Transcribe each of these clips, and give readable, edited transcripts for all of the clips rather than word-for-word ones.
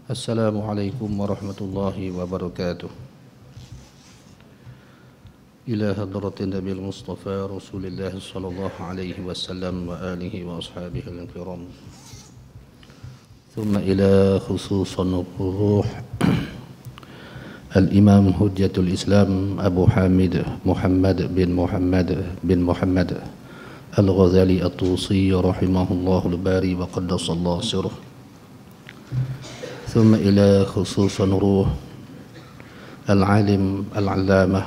Assalamualaikum warahmatullahi wabarakatuh. Ila hadratin Nabil Mustafa Rasulullah sallallahu alaihi wasallam wa alihi wa ashabihi al-kiram. Thumma ila khususan ruh Al-Imam Hujjatul Islam Abu Hamid Muhammad bin Muhammad Al-Ghazali At-Tusi rahimahullahu al-bari wa qaddasallahu sirruh. ثم إلى خصوص روح العالم العلامة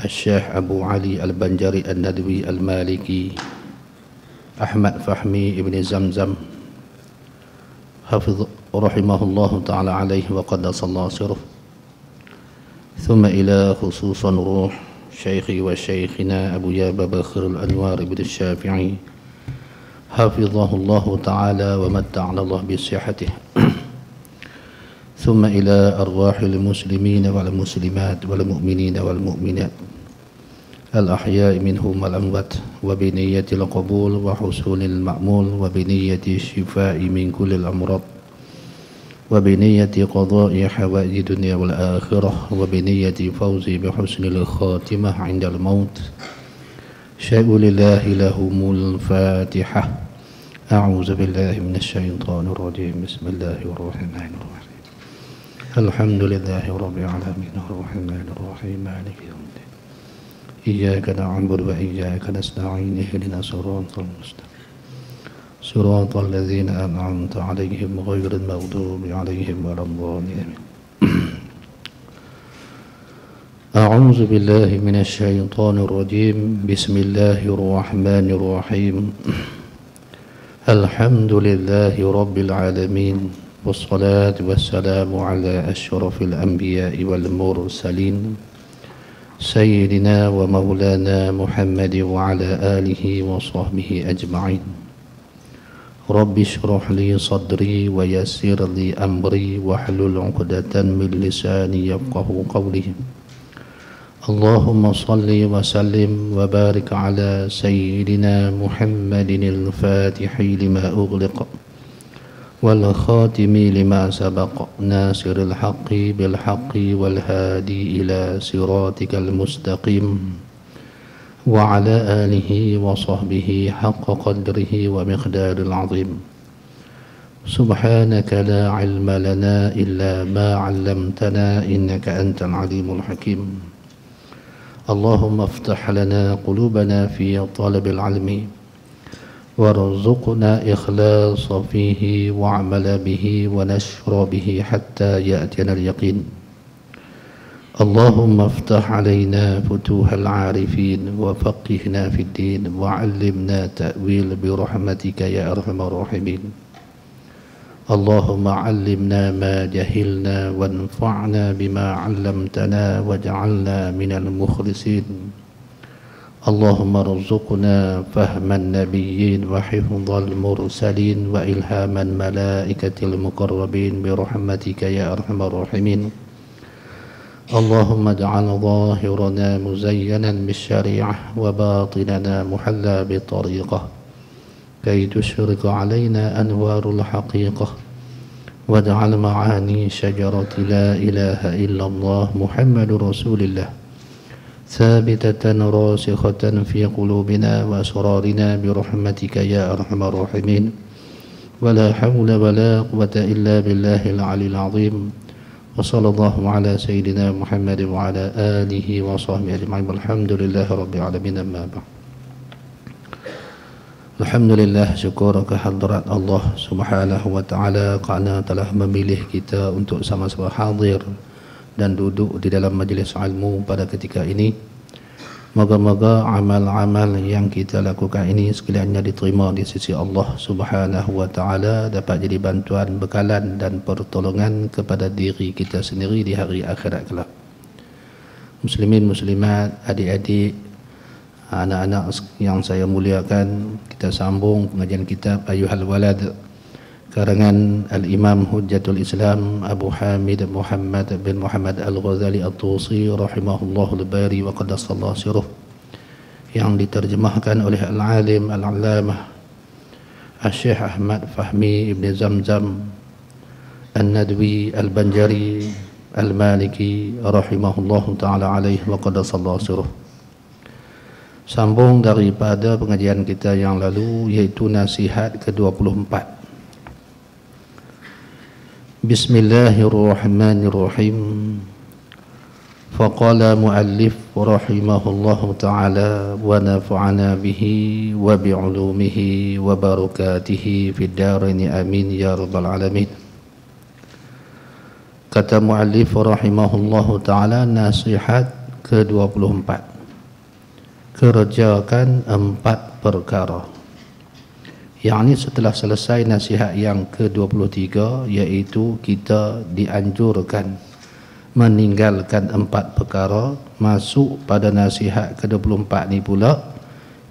الشيخ أبو علي البنجري الندوي المالكي أحمد فهمي ابن زمزم حفظ رحمه الله تعالى عليه وقدس الله سره. ثم إلى خصوص روح شيخي وشيخنا أبو يابا بخر الأنوار بن الشافعي حفظه الله تعالى ومتعنا الله بصحته. ثم إلى أرواح المسلمين والمسلمات والمؤمنين والمؤمنات الأحياء منهم والأموات وبنية القبول وحصول المأمول وبنية الشفاء من كل الأمراض وبنية قضاء حوائج الدنيا والآخرة وبنية فوز بحسن الخاتمة عند الموت. شيء لله لهم الفاتحة. أعوذ بالله من الشيطان الرجيم. بسم الله الرحمن الرحيم. الحمد لله رب العالمين الرحمن الرحيم مالك يوم الدين. إياك نعبد وإياك نستعين اهدنا الصراط المستقيم صراط الذين أنعمت عليهم غير المغضوب عليهم ولا الضالين. أعوذ بالله من الشيطان الرجيم. بسم الله الرحمن الرحيم. الحمد لله رب العالمين والصلاة والسلام على أشرف الأنبياء والمرسلين سيدنا ومولانا محمد وعلى آله وصحبه أجمعين. رب اشرح لي صدري ويسر لي أمري واحلل عقدة من لساني يفقه قولي. اللهم صل وسلم وبارك على سيدنا محمد الفاتح لما أغلق والخاتم لما سبق ناصر الحق بالحق والهادي إلى صراطك المستقيم وعلى آله وصحبه حق قدره ومقدار العظيم. سبحانك لا علم لنا إلا ما علمتنا إنك أنت العليم الحكيم. اللهم افتح لنا قلوبنا في طلب العلم وارزقنا إخلاص فيه وعمل به ونشر به حتى يأتينا اليقين. اللهم افتح علينا فتوح العارفين وفقهنا في الدين وعلمنا تأويل برحمتك يا أرحم الراحمين. اللهم علمنا ما جهلنا وانفعنا بما علمتنا واجعلنا من المخلصين. اللهم ارزقنا فهم النبيين وحفظ المرسلين وإلهام الملائكة المقربين برحمتك يا أرحم الراحمين. اللهم اجعل ظاهرنا مزينا بالشريعة وباطننا محلى بالطريقة كي تشرق علينا أنوار الحقيقة واجعل معاني شجرة لا إله إلا الله محمد رسول الله ثابتة راسخة في قلوبنا وأسرارنا برحمتك يا أرحم الراحمين. ولا حول ولا قوة إلا بالله العلي العظيم. وصلى الله على سيدنا محمد وعلى آله وصحبه أجمعين. والحمد لله رب العالمين. أما بعد. Alhamdulillah, syukur kehadirat Allah Subhanahu wa taala kerana telah memilih kita untuk sama-sama hadir dan duduk di dalam majlis ilmu pada ketika ini. Moga-moga amal-amal yang kita lakukan ini sekaliannya diterima di sisi Allah Subhanahu wa taala, dapat jadi bantuan, bekalan dan pertolongan kepada diri kita sendiri di hari akhirat kelak. Muslimin muslimat, adik-adik, anak-anak yang saya muliakan, kita sambung pengajian kitab Ayyuhal Walad karangan Al-Imam Hujjatul Islam Abu Hamid Muhammad bin Muhammad Al-Ghazali At-Tusi rahimahullahu al-bari wa qaddasallahu sirruh, yang diterjemahkan oleh Al-Alim Al-Allamah Al-Syekh Ahmad Fahmi Ibn Zamzam An-Nadwi Al-Banjari Al-Maliki rahimahullahu ta'ala alaih wa qaddasallahu sirruh. Sambung daripada pengajian kita yang lalu, yaitu nasihat ke-24. Bismillahirrahmanirrahim. Faqala muallif rahimahullahu ta'ala wa nafa'ana bihi wa bi'ulumihi wa barakatihi fid darain amin ya rabbal alamin. Kata muallif rahimahullahu ta'ala, nasihat ke-24. Kerjakan 4 perkara. Yakni setelah selesai nasihat yang ke-23, iaitu kita dianjurkan meninggalkan 4 perkara, masuk pada nasihat ke-24 ni pula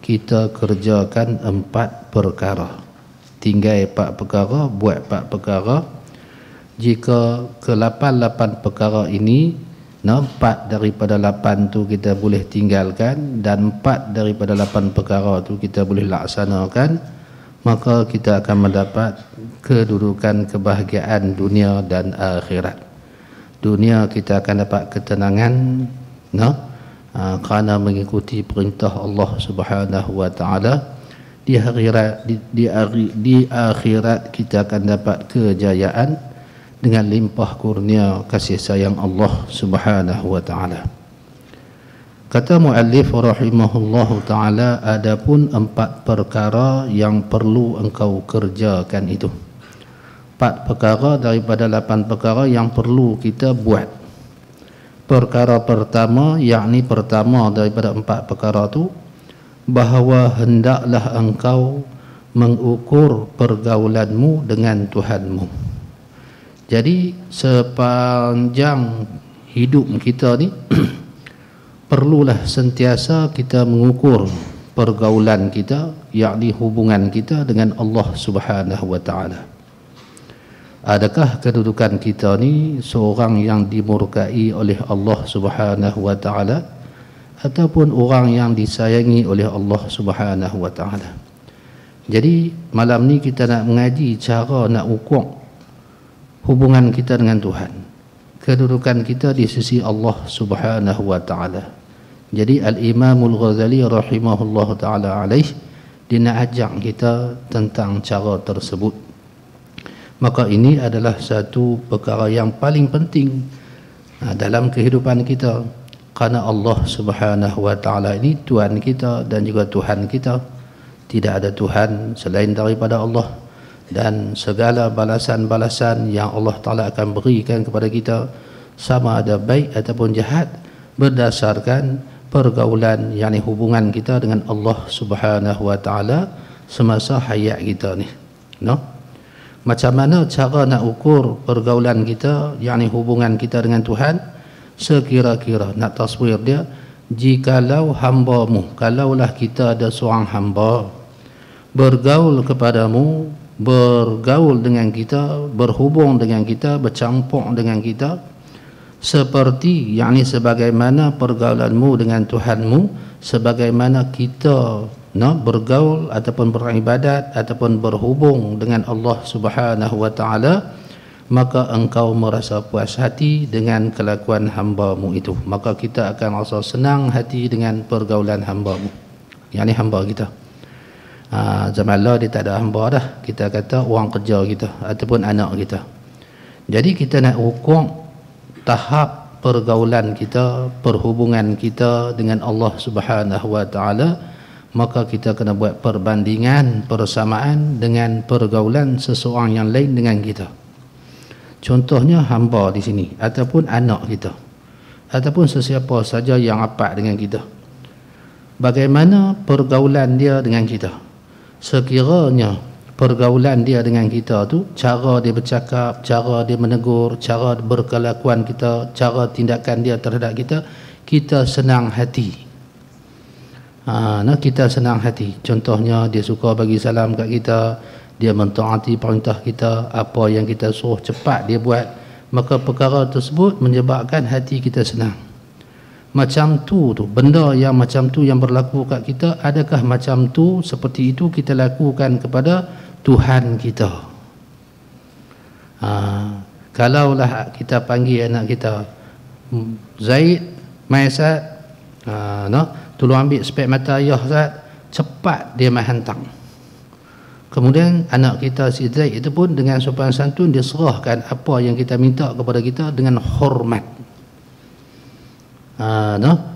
kita kerjakan 4 perkara. Tinggal 4 perkara, buat 4 perkara. Jika ke-8 perkara ini, 4 daripada 8 tu kita boleh tinggalkan dan 4 daripada 8 perkara tu kita boleh laksanakan, maka kita akan mendapat kedudukan kebahagiaan dunia dan akhirat. Dunia kita akan dapat ketenangan kerana mengikuti perintah Allah Subhanahu wa taala. Di akhirat kita akan dapat kejayaan dengan limpah kurnia kasih sayang Allah Subhanahu wa taala. Kata muallif rahimahullahu taala, adapun 4 perkara yang perlu engkau kerjakan itu. 4 perkara daripada 8 perkara yang perlu kita buat. Perkara pertama, yakni pertama daripada 4 perkara itu, bahawa hendaklah engkau mengukur pergaulanmu dengan Tuhanmu. Jadi sepanjang hidup kita ni perlulah sentiasa kita mengukur pergaulan kita, yakni hubungan kita dengan Allah Subhanahu wa taala. Adakah kedudukan kita ni seorang yang dimurkai oleh Allah Subhanahu wa taala ataupun orang yang disayangi oleh Allah Subhanahu wa taala? Jadi malam ni kita nak mengaji cara nak ukur hubungan kita dengan Tuhan, kedudukan kita di sisi Allah Subhanahu wa taala. Jadi Al-Imamul Ghazali rahimahullah taala alaih, dia nak ajak kita tentang cara tersebut. Maka ini adalah satu perkara yang paling penting dalam kehidupan kita, kerana Allah Subhanahu wa taala ini Tuhan kita dan juga Tuhan kita. Tidak ada Tuhan selain daripada Allah, dan segala balasan-balasan yang Allah Ta'ala akan berikan kepada kita, sama ada baik ataupun jahat, berdasarkan pergaulan, yakni hubungan kita dengan Allah Subhanahu wa Ta'ala semasa hayat kita ni. Macam mana cara nak ukur pergaulan kita, yakni hubungan kita dengan Tuhan? Sekira-kira nak taswir dia, jikalau hambamu, kalaulah kita ada seorang hamba bergaul kepadamu, bergaul dengan kita, berhubung dengan kita, bercampur dengan kita, seperti yakni sebagaimana pergaulanmu dengan Tuhanmu, sebagaimana kita bergaul ataupun beribadat ataupun berhubung dengan Allah Subhanahu wa taala, maka engkau merasa puas hati dengan kelakuan hamba-Mu itu. Maka kita akan rasa senang hati dengan pergaulan hamba-Mu, yakni hamba kita. Zaman Allah dia tak ada hamba dah, kita kata orang kerja kita ataupun anak kita. Jadi kita nak ukur tahap pergaulan kita, perhubungan kita dengan Allah Subhanahu wa taala, maka kita kena buat perbandingan, persamaan dengan pergaulan seseorang yang lain dengan kita. Contohnya hamba di sini ataupun anak kita ataupun sesiapa saja yang rapat dengan kita. Bagaimana pergaulan dia dengan kita? Sekiranya pergaulan dia dengan kita tu, cara dia bercakap, cara dia menegur, cara berkelakuan kita, cara tindakan dia terhadap kita, kita senang hati. Kita senang hati. Contohnya dia suka bagi salam kat kita, dia mentaati perintah kita, apa yang kita suruh cepat dia buat, maka perkara tersebut menyebabkan hati kita senang. Macam tu benda yang macam tu yang berlaku kat kita, adakah macam tu seperti itu kita lakukan kepada Tuhan kita? Kalaulah kita panggil anak kita, Zaid, mai Ustaz, tolong ambil spek mata ayah Ustaz, cepat dia mai hantar. Kemudian anak kita si Zaid itu pun dengan sopan santun dia serahkan apa yang kita minta kepada kita dengan hormat.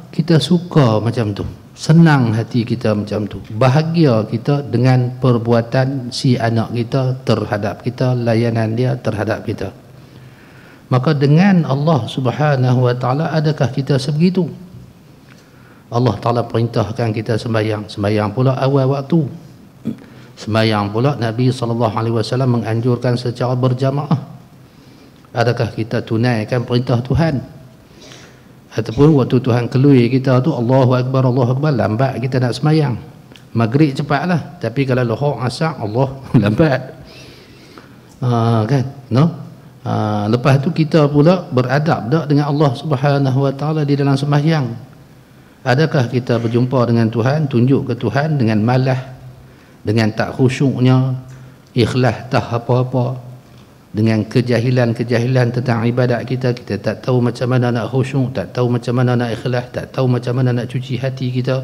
Kita suka macam tu, senang hati kita macam tu, bahagia kita dengan perbuatan si anak kita terhadap kita, layanan dia terhadap kita. Maka dengan Allah Subhanahu wa taala, adakah kita sebegitu? Allah Taala perintahkan kita sembahyang pula awal waktu. Sembahyang pula Nabi SAW menganjurkan secara berjamaah. Adakah kita tunaikan perintah Tuhan? Ataupun waktu Tuhan keluar kita tu Allahu Akbar, lambat kita nak sembahyang. Maghrib cepatlah, tapi kalau lohor asar Allah lambat. Kan? Lepas tu kita pula beradab tak dengan Allah Subhanahu wa taala di dalam sembahyang. Adakah kita berjumpa dengan Tuhan, tunjuk ke Tuhan dengan malas, dengan tak khusyuknya, ikhlas tak apa-apa, dengan kejahilan tentang ibadat kita tak tahu macam mana nak khusyuk, tak tahu macam mana nak ikhlas, tak tahu macam mana nak cuci hati kita.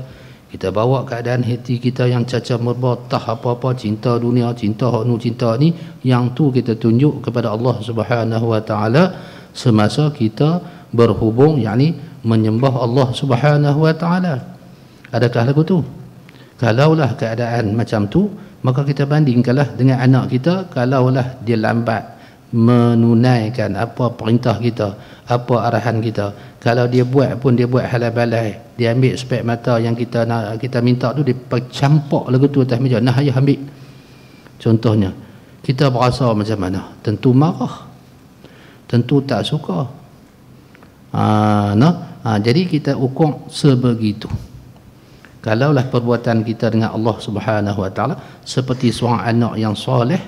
Kita bawa keadaan hati kita yang cacat merbau, tak apa-apa, cinta dunia, cinta hak nu, cinta ni, yang tu kita tunjuk kepada Allah Subhanahu wa taala semasa kita berhubung, yakni menyembah Allah Subhanahu wa taala. Adakah lagu tu? Kalaulah keadaan macam tu, maka kita bandingkanlah dengan anak kita. Kalaulah dia lambat menunaikan apa perintah kita, apa arahan kita, kalau dia buat pun dia buat halal balai, dia ambil spek mata yang kita minta tu, dia campak lagu tu atas meja, nah ayah ambil. Contohnya, kita berasa macam mana? Tentu marah, tentu tak suka. Jadi kita ukur sebegitu. Kalaulah perbuatan kita dengan Allah Subhanahu wa taala seperti seorang anak yang soleh,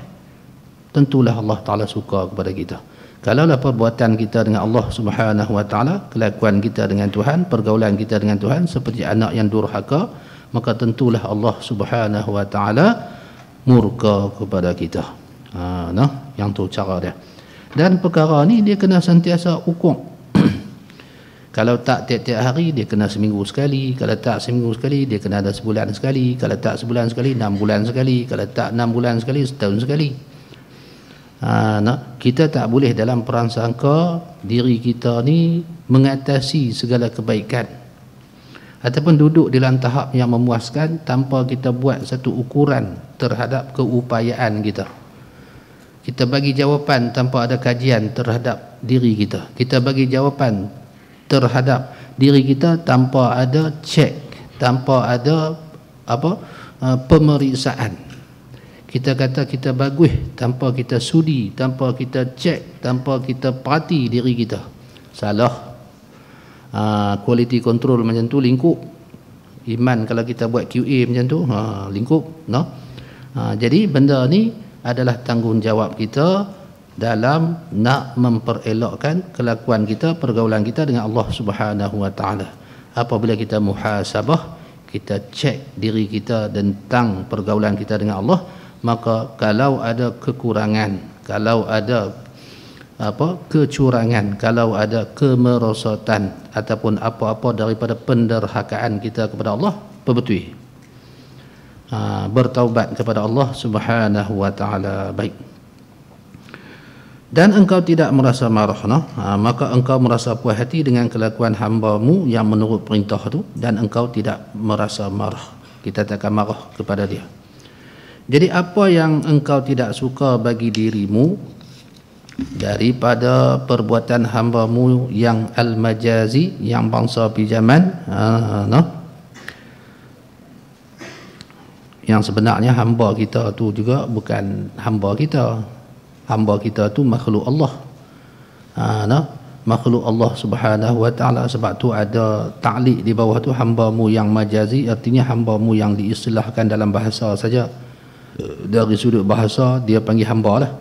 tentulah Allah Taala suka kepada kita. Kalaulah perbuatan kita dengan Allah Subhanahu wa taala, kelakuan kita dengan Tuhan, pergaulan kita dengan Tuhan seperti anak yang durhaka, maka tentulah Allah Subhanahu wa taala murka kepada kita. Yang tu cara dia. Dan perkara ni dia kena sentiasa ukur. Kalau tak tiap-tiap hari, dia kena seminggu sekali. Kalau tak seminggu sekali, dia kena ada sebulan sekali. Kalau tak sebulan sekali, 6 bulan sekali. Kalau tak 6 bulan sekali, setahun sekali. Kita tak boleh dalam prasangka diri kita ni mengatasi segala kebaikan, ataupun duduk di dalam tahap yang memuaskan tanpa kita buat satu ukuran terhadap keupayaan kita. Kita bagi jawapan tanpa ada kajian terhadap diri kita. Kita bagi jawapan terhadap diri kita tanpa ada cek, tanpa ada pemeriksaan. Kita kata kita bagus tanpa kita sudi, tanpa kita cek, tanpa kita perhati diri kita. Salah. Quality control macam tu lingkup. Iman kalau kita buat QA macam tu, lingkup, jadi benda ni adalah tanggungjawab kita dalam nak memperelokkan kelakuan kita, pergaulan kita dengan Allah Subhanahu wa taala. Apabila kita muhasabah, kita cek diri kita tentang pergaulan kita dengan Allah, maka kalau ada kekurangan, kalau ada kecurangan, kalau ada kemerosotan ataupun apa-apa daripada penderhakaan kita kepada Allah, perbetul. Bertaubat kepada Allah Subhanahu wa taala. Baik. Dan engkau tidak merasa marah, maka engkau merasa puas hati dengan kelakuan hamba-Mu yang menurut perintah itu, dan engkau tidak merasa marah. Kita takkan marah kepada dia. Jadi apa yang engkau tidak suka bagi dirimu daripada perbuatan hamba-Mu yang al-majazi, yang bangsa pinjaman, yang sebenarnya hamba kita tu juga bukan hamba kita. Hamba kita tu makhluk Allah. Makhluk Allah Subhanahu wa taala. Sebab tu ada ta'liq di bawah tu, hamba-Mu yang majazi, artinya hamba-Mu yang diistilahkan dalam bahasa saja. Dari sudut bahasa dia panggil hamba lah.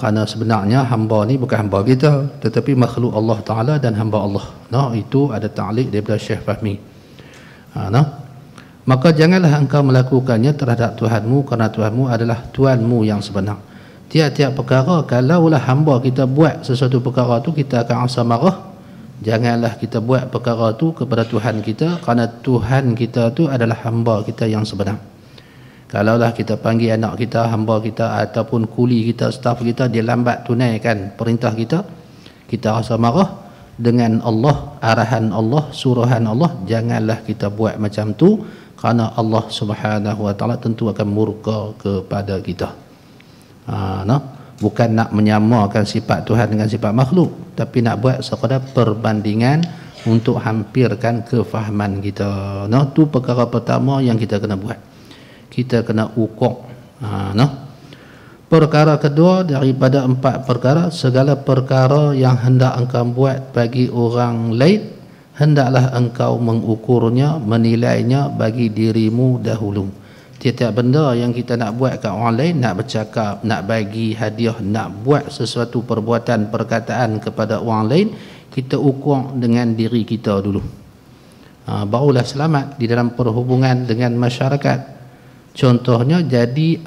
Kerana sebenarnya hamba ni bukan hamba kita, tetapi makhluk Allah taala dan hamba Allah. Itu ada ta'liq daripada Syekh Fahmi. Maka janganlah engkau melakukannya terhadap Tuhanmu, kerana Tuhanmu adalah Tuhanmu yang sebenar. Tiap-tiap perkara, kalaulah hamba kita buat sesuatu perkara tu kita akan rasa marah, janganlah kita buat perkara tu kepada Tuhan kita, kerana Tuhan kita tu adalah hamba kita yang sebenar. Kalaulah kita panggil anak kita, hamba kita ataupun kuli kita, staf kita, dia lambat tunaikan perintah kita, kita rasa marah dengan Allah, arahan Allah, suruhan Allah, janganlah kita buat macam tu, kerana Allah Subhanahu wa taala tentu akan murka kepada kita. Bukan nak menyamakan sifat Tuhan dengan sifat makhluk, tapi nak buat sekadar perbandingan untuk hampirkan kefahaman kita. Tu perkara pertama yang kita kena buat. Kita kena ukur. Perkara kedua daripada 4 perkara, segala perkara yang hendak engkau buat bagi orang lain, hendaklah engkau mengukurnya, menilainya bagi dirimu dahulu. Tiap-tiap benda yang kita nak buat kat orang lain, nak bercakap, nak bagi hadiah, nak buat sesuatu perbuatan, perkataan kepada orang lain, kita ukur dengan diri kita dulu. Barulah selamat di dalam perhubungan dengan masyarakat. Contohnya, jadi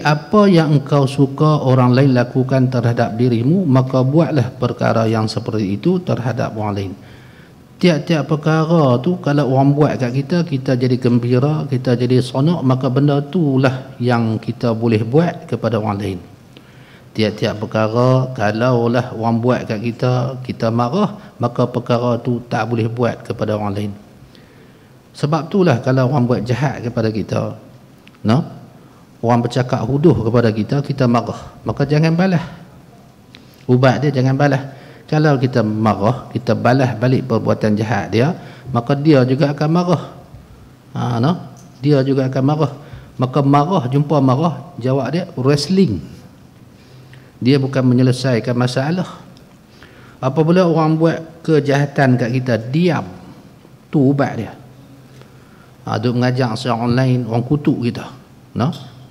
apa yang engkau suka orang lain lakukan terhadap dirimu, maka buatlah perkara yang seperti itu terhadap orang lain. Tiap-tiap perkara tu kalau orang buat kat kita, kita jadi gembira, kita jadi seronok, maka benda itulah yang kita boleh buat kepada orang lain. Tiap-tiap perkara kalaulah orang buat kat kita, kita marah, maka perkara tu tak boleh buat kepada orang lain. Sebab itulah kalau orang buat jahat kepada kita, orang bercakap huduh kepada kita, kita marah, maka jangan balas. Ubat dia jangan balas. Kalau kita marah, kita balas balik perbuatan jahat dia, maka dia juga akan marah. Dia juga akan marah. Maka marah jumpa marah, jawab dia wrestling. Dia bukan menyelesaikan masalah. Apabila orang buat kejahatan kat kita, diam. Tu ubat dia. Duk mengajar secara online, orang kutuk kita.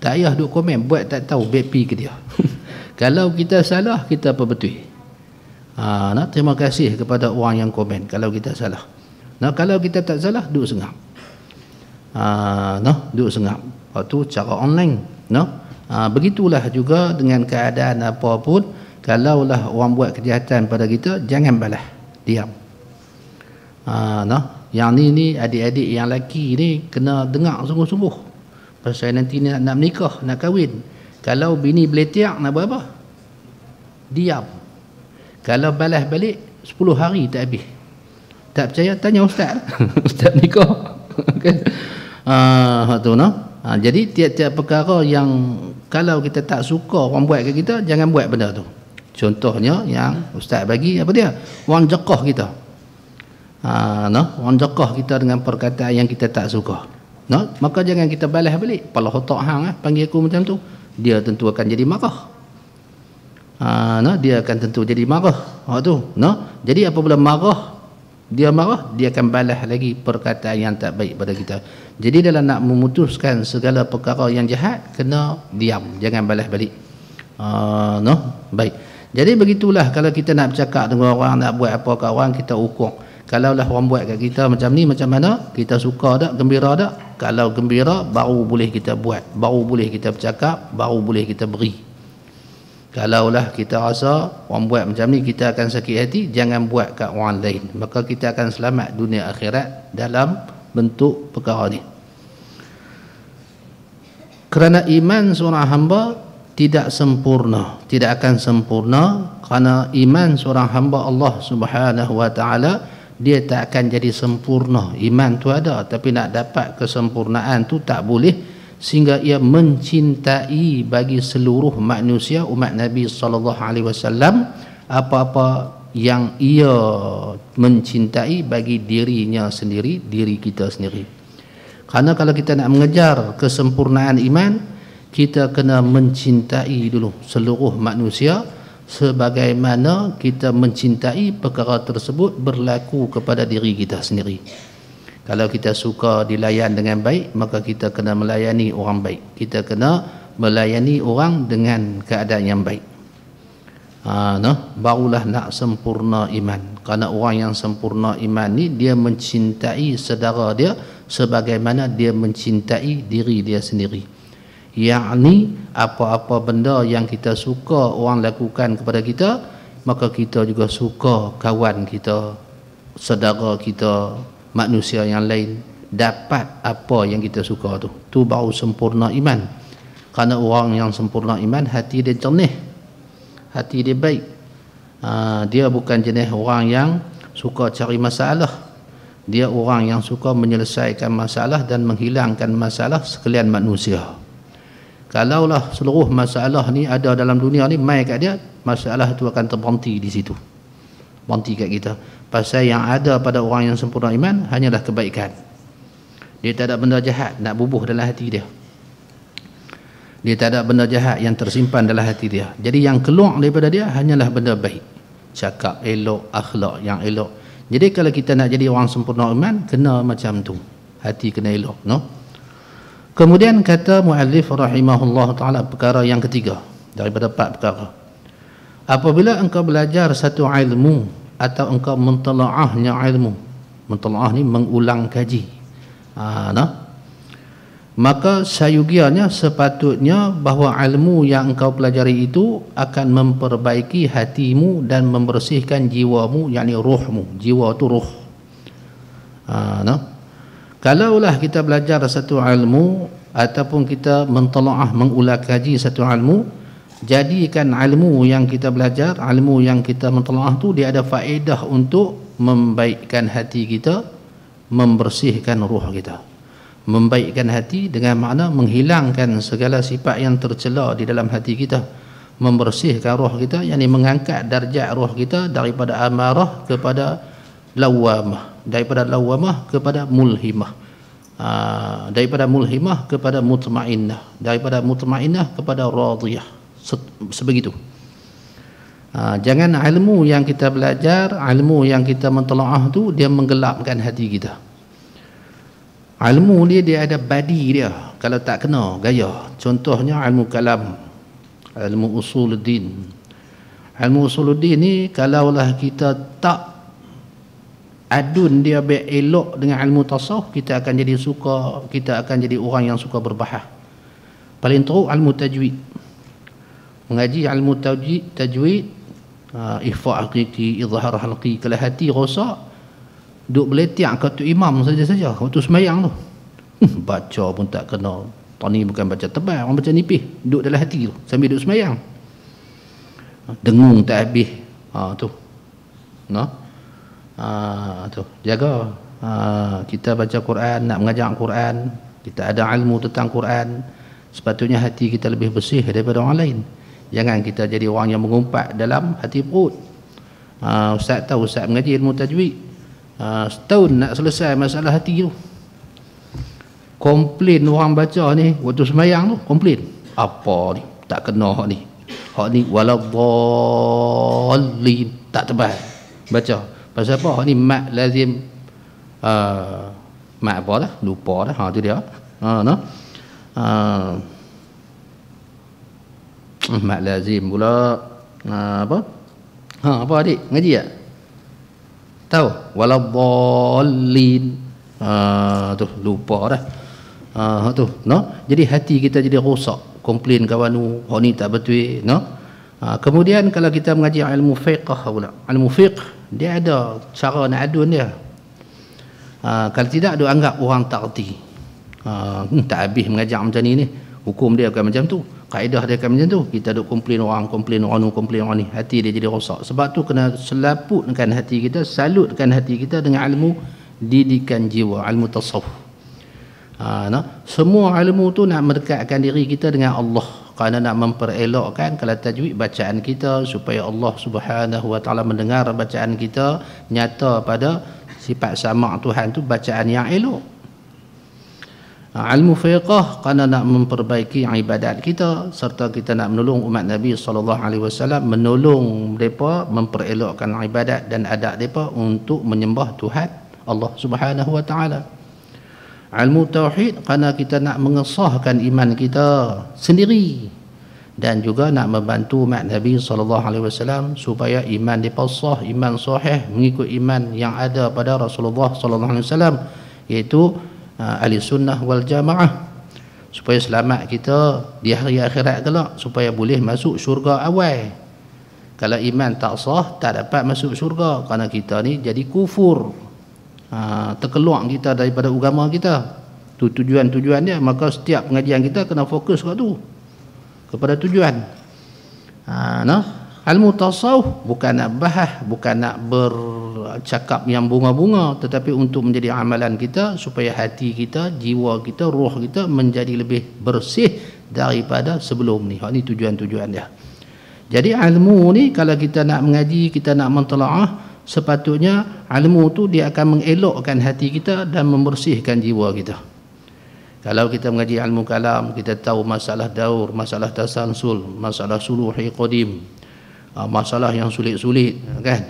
Tak payah duk komen, buat tak tahu, BP ke dia. Kalau kita salah, kita apa betul? Terima kasih kepada orang yang komen kalau kita salah. Kalau kita tak salah, duduk sengap. Duduk sengap. Waktu cara online. Begitulah juga dengan keadaan apapun. Kalaulah orang buat kejahatan pada kita, jangan balas, diam. Yang ni adik-adik yang lelaki ni kena dengar sungguh-sungguh. Pasal nanti nak menikah, nak kahwin. Kalau bini beletiak, nak buat apa? Diam. Kalau balas balik 10 hari tak habis. Tak percaya, tanya ustaz. Ustaz nikah. Jadi tiap-tiap perkara yang kalau kita tak suka orang buat ke kita, jangan buat benda tu. Contohnya yang ustaz bagi apa dia? Orang jekah kita. Orang jekah kita dengan perkataan yang kita tak suka. Maka jangan kita balas balik. Pala otak hang panggil aku macam tu, dia tentu akan jadi marah. Dia akan tentu jadi marah. Jadi apabila dia marah, dia akan balas lagi perkataan yang tak baik pada kita. Jadi dalam nak memutuskan segala perkara yang jahat, kena diam, jangan balas balik. Baik. Jadi begitulah kalau kita nak bercakap dengan orang, nak buat apa kat orang, kita ukur. Kalaulah orang buat kat kita macam ni, macam mana, kita suka tak, gembira tak? Kalau gembira, baru boleh kita buat, baru boleh kita bercakap, baru boleh kita beri. Kalaulah kita rasa orang buat macam ni kita akan sakit hati, jangan buat kat orang lain. Maka kita akan selamat dunia akhirat dalam bentuk perkara ni. Kerana iman seorang hamba tidak sempurna, tidak akan sempurna, kerana iman seorang hamba Allah Subhanahu wa taala, dia tak akan jadi sempurna. Iman tu ada, tapi nak dapat kesempurnaan tu tak boleh, sehingga ia mencintai bagi seluruh manusia umat Nabi SAW apa-apa yang ia mencintai bagi dirinya sendiri, diri kita sendiri. Karena kalau kita nak mengejar kesempurnaan iman, kita kena mencintai dulu seluruh manusia sebagaimana kita mencintai perkara tersebut berlaku kepada diri kita sendiri. Kalau kita suka dilayan dengan baik, maka kita kena melayani orang baik. Kita kena melayani orang dengan keadaan yang baik. Barulah nak sempurna iman. Kerana orang yang sempurna iman ni, dia mencintai saudara dia sebagaimana dia mencintai diri dia sendiri. yakni apa-apa benda yang kita suka orang lakukan kepada kita, maka kita juga suka kawan kita, saudara kita, manusia yang lain dapat apa yang kita suka tu. Tu baru sempurna iman. Kerana orang yang sempurna iman, hati dia jernih, hati dia baik. Dia bukan jenis orang yang suka cari masalah. Dia orang yang suka menyelesaikan masalah dan menghilangkan masalah sekalian manusia. Kalaulah seluruh masalah ni ada dalam dunia ni mai kat dia, masalah itu akan terberhenti di situ, berhenti kat kita. Pasal yang ada pada orang yang sempurna iman hanyalah kebaikan. Dia tak ada benda jahat nak bubuh dalam hati dia. Dia tak ada benda jahat yang tersimpan dalam hati dia. Jadi yang keluar daripada dia hanyalah benda baik, cakap elok, akhlak yang elok. Jadi kalau kita nak jadi orang sempurna iman, kena macam tu, hati kena elok, no? Kemudian kata muallif rahimahullah ta'ala, perkara yang ketiga daripada 4 perkara. Apabila engkau belajar satu ilmu atau engkau mentelaahnya ilmu, mentelaah ni mengulang kaji, maka sayugianya sepatutnya bahawa ilmu yang engkau pelajari itu akan memperbaiki hatimu dan membersihkan jiwamu, yakni ruhmu. Jiwa tu ruh. Kalaulah kita belajar satu ilmu ataupun kita mentelaah mengulang kaji satu ilmu, jadikan ilmu yang kita belajar, ilmu yang kita mentelaah tu dia ada faedah untuk membaikkan hati kita, membersihkan ruh kita. Membaikkan hati dengan makna menghilangkan segala sifat yang tercela di dalam hati kita, membersihkan roh kita, yakni mengangkat darjat roh kita daripada amarah kepada lawamah, daripada lawamah kepada mulhimah, daripada mulhimah kepada mutmainnah, daripada mutmainnah kepada radiyah, sebegitu. Jangan ilmu yang kita belajar, ilmu yang kita mentelaah tu dia menggelapkan hati kita. Ilmu dia ada badi dia, kalau tak kena gaya. Contohnya ilmu kalam, ilmu usuluddin. Ilmu usuluddin ni kalaulah kita tak adun dia biar elok dengan ilmu tasawuf, kita akan jadi suka, kita akan jadi orang yang suka berbahas. Paling teruk ilmu tajwid, mengaji ilmu tajwid, ihfa' haqiqi, izhar halqi. Kalau hati rosak, duk beletiak ke tu imam saja-saja waktu semayang tu, baca pun tak kena. Tani bukan baca tebal, orang baca nipis, duk dalam hati tu sambil duk semayang, dengung tak habis. Tu tu jaga. Kita baca Quran, nak mengajar Quran, kita ada ilmu tentang Quran, sepatutnya hati kita lebih bersih daripada orang lain. Jangan kita jadi orang yang mengumpat dalam hati perut. Ustaz tahu ustaz mengaji ilmu tajwid, setahun nak selesai masalah hati tu. Komplain orang baca ni waktu semayang tu, komplain apa ni tak kena hak ni, hak ni waladhdallin tak tebal baca. Pasal apa? Hak ni mat lazim, mat apa dah lupa dah. Tu dia. Mat lazim pula. Apa apa adik ngaji tak tahu? Waladhdallin, tu lupa dah. Tu jadi hati kita jadi rosak, komplain kawan tu hak ni tak betul. Kemudian kalau kita mengaji ilmu fiqh pula, ilmu fiqh dia ada cara nak adun dia. Kalau tidak dia anggap orang tak erti, tak habis mengajar macam ni, hukum dia akan macam tu, kaedah dia akan macam tu. Kita duk komplain orang ni, hati dia jadi rosak. Sebab tu kena selaputkan hati kita, salutkan hati kita dengan ilmu didikan jiwa, ilmu tasawuf. Semua ilmu tu nak mendekatkan diri kita dengan Allah, kerana nak memperelokkan kalau tajwid bacaan kita supaya Allah Subhanahu wa taala mendengar bacaan kita, nyata pada sifat sama Tuhan tu bacaan yang elok. Ilmu fiqh kerana nak memperbaiki ibadat kita, serta kita nak menolong umat Nabi SAW, menolong mereka memperelokkan ibadat dan adat mereka untuk menyembah Tuhan Allah Subhanahu wa taala. Ilmu tauhid kerana kita nak mengesahkan iman kita sendiri dan juga nak membantu umat Nabi SAW supaya iman mereka sah, iman sahih mengikut iman yang ada pada Rasulullah SAW, iaitu ahli sunnah wal jamaah, supaya selamat kita di hari akhirat kelak, supaya boleh masuk syurga awal. Kalau iman tak sah, tak dapat masuk syurga, kerana kita ni jadi kufur, terkeluar kita daripada agama kita. Tu tujuan-tujuan dia. Maka setiap pengajian kita kena fokus kat tu, kepada tujuan. Ilmu tasawuf bukan nak bahas, bukan nak bercakap yang bunga-bunga, tetapi untuk menjadi amalan kita, supaya hati kita, jiwa kita, roh kita menjadi lebih bersih daripada sebelum ni. Ini tujuan-tujuan dia. Jadi ilmu ni kalau kita nak mengaji, kita nak mentelaah, sepatutnya ilmu tu dia akan mengelokkan hati kita dan membersihkan jiwa kita. Kalau kita mengaji ilmu kalam, kita tahu masalah daur, masalah tasalsul, masalah suluhi qadim, masalah yang sulit-sulit, kan?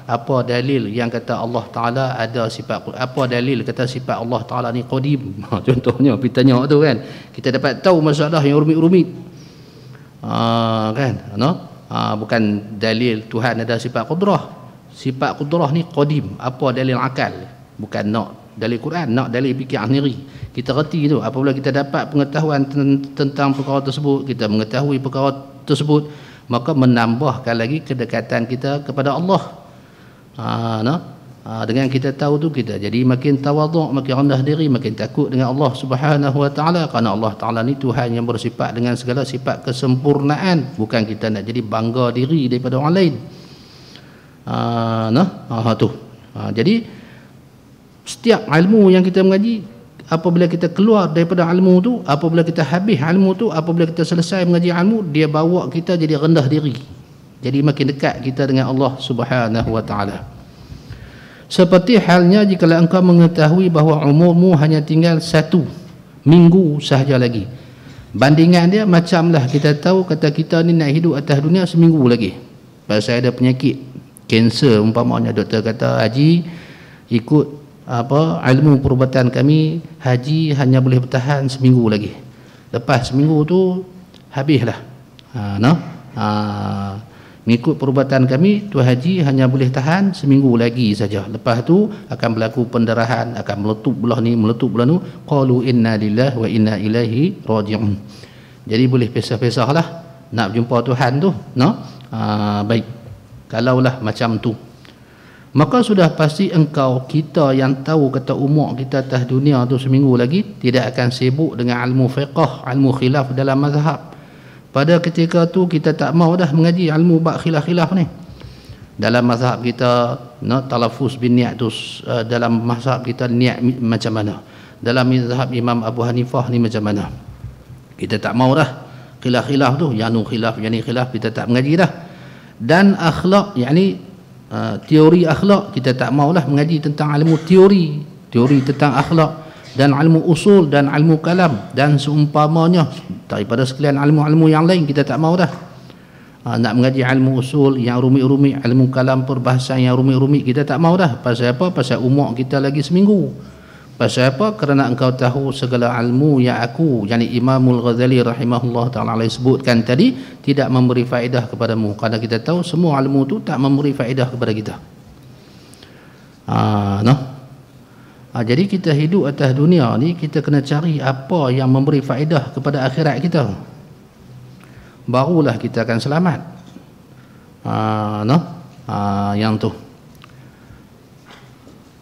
Apa dalil yang kata Allah Ta'ala ada sifat, apa dalil kata sifat Allah Ta'ala ni qadim? Contohnya kita tanya tu, kan, kita dapat tahu masalah yang rumit-rumit, kan? Bukan dalil Tuhan ada sifat qudrah. Sifat qudrah ni qadim. Apa dalil akal? Bukan nak dalil Quran, nak dalil fikir sendiri. Kita reti tu. Apabila kita dapat pengetahuan tentang perkara tersebut, kita mengetahui perkara tersebut, maka menambahkan lagi kedekatan kita kepada Allah. Dengan kita tahu tu, kita jadi makin tawaduk, makin rendah diri, makin takut dengan Allah Subhanahu wa taala, kerana Allah Taala ni Tuhan yang bersifat dengan segala sifat kesempurnaan, bukan kita nak jadi bangga diri daripada orang lain. Jadi setiap ilmu yang kita mengaji, apabila kita keluar daripada ilmu tu, apabila kita habis ilmu tu, apabila kita selesai mengaji ilmu, dia bawa kita jadi rendah diri, jadi makin dekat kita dengan Allah Subhanahu wa taala. Seperti halnya jika engkau mengetahui bahawa umurmu hanya tinggal 1 minggu sahaja lagi. Bandingan dia macamlah kita tahu kata kita ni nak hidup atas dunia seminggu lagi. Pasal ada penyakit kanser umpamanya, doktor kata, haji ikut ilmu perubatan kami, haji hanya boleh bertahan seminggu lagi. Lepas seminggu tu habislah. Mengikut perubatan kami, tu haji hanya boleh tahan seminggu lagi saja. Lepas tu akan berlaku pendarahan, akan meletup belah ni, meletup belah tu. Qalu inna lillahi wa inna ilaihi raji'un. Jadi boleh pesah-pesah lah nak jumpa Tuhan tu. Baik, kalaulah macam tu, maka sudah pasti engkau, kita yang tahu kata umur kita atas dunia tu seminggu lagi, tidak akan sibuk dengan ilmu fiqh, ilmu khilaf dalam mazhab. Pada ketika tu kita tak mau dah mengaji ilmu bab khilaf-khilaf ni. Dalam mazhab kita, talafuz bin niat tu, dalam mazhab kita niat macam mana, dalam mazhab Imam Abu Hanifah ni macam mana. Kita tak mau dah khilaf-khilaf tu, yang nu khilaf, yang ni khilaf, kita tak mengaji dah. Dan akhlak, yakni teori akhlak, kita tak maulah mengaji tentang ilmu teori tentang akhlak, dan ilmu usul dan ilmu kalam dan seumpamanya daripada sekalian ilmu-ilmu yang lain, kita tak mau dah. Nak mengaji ilmu usul yang rumit-rumit, ilmu kalam perbahasan yang rumit-rumit, kita tak mau dah. Pasal apa? Pasal umur kita lagi seminggu. Pasal apa? Kerana engkau tahu segala ilmu yang aku, yakni Imamul Ghazali rahimahullah ta'ala sebutkan tadi, tidak memberi faedah kepadamu, kerana kita tahu semua ilmu tu tak memberi faedah kepada kita. Jadi kita hidup atas dunia ni, kita kena cari apa yang memberi faedah kepada akhirat kita, barulah kita akan selamat. Yang tu.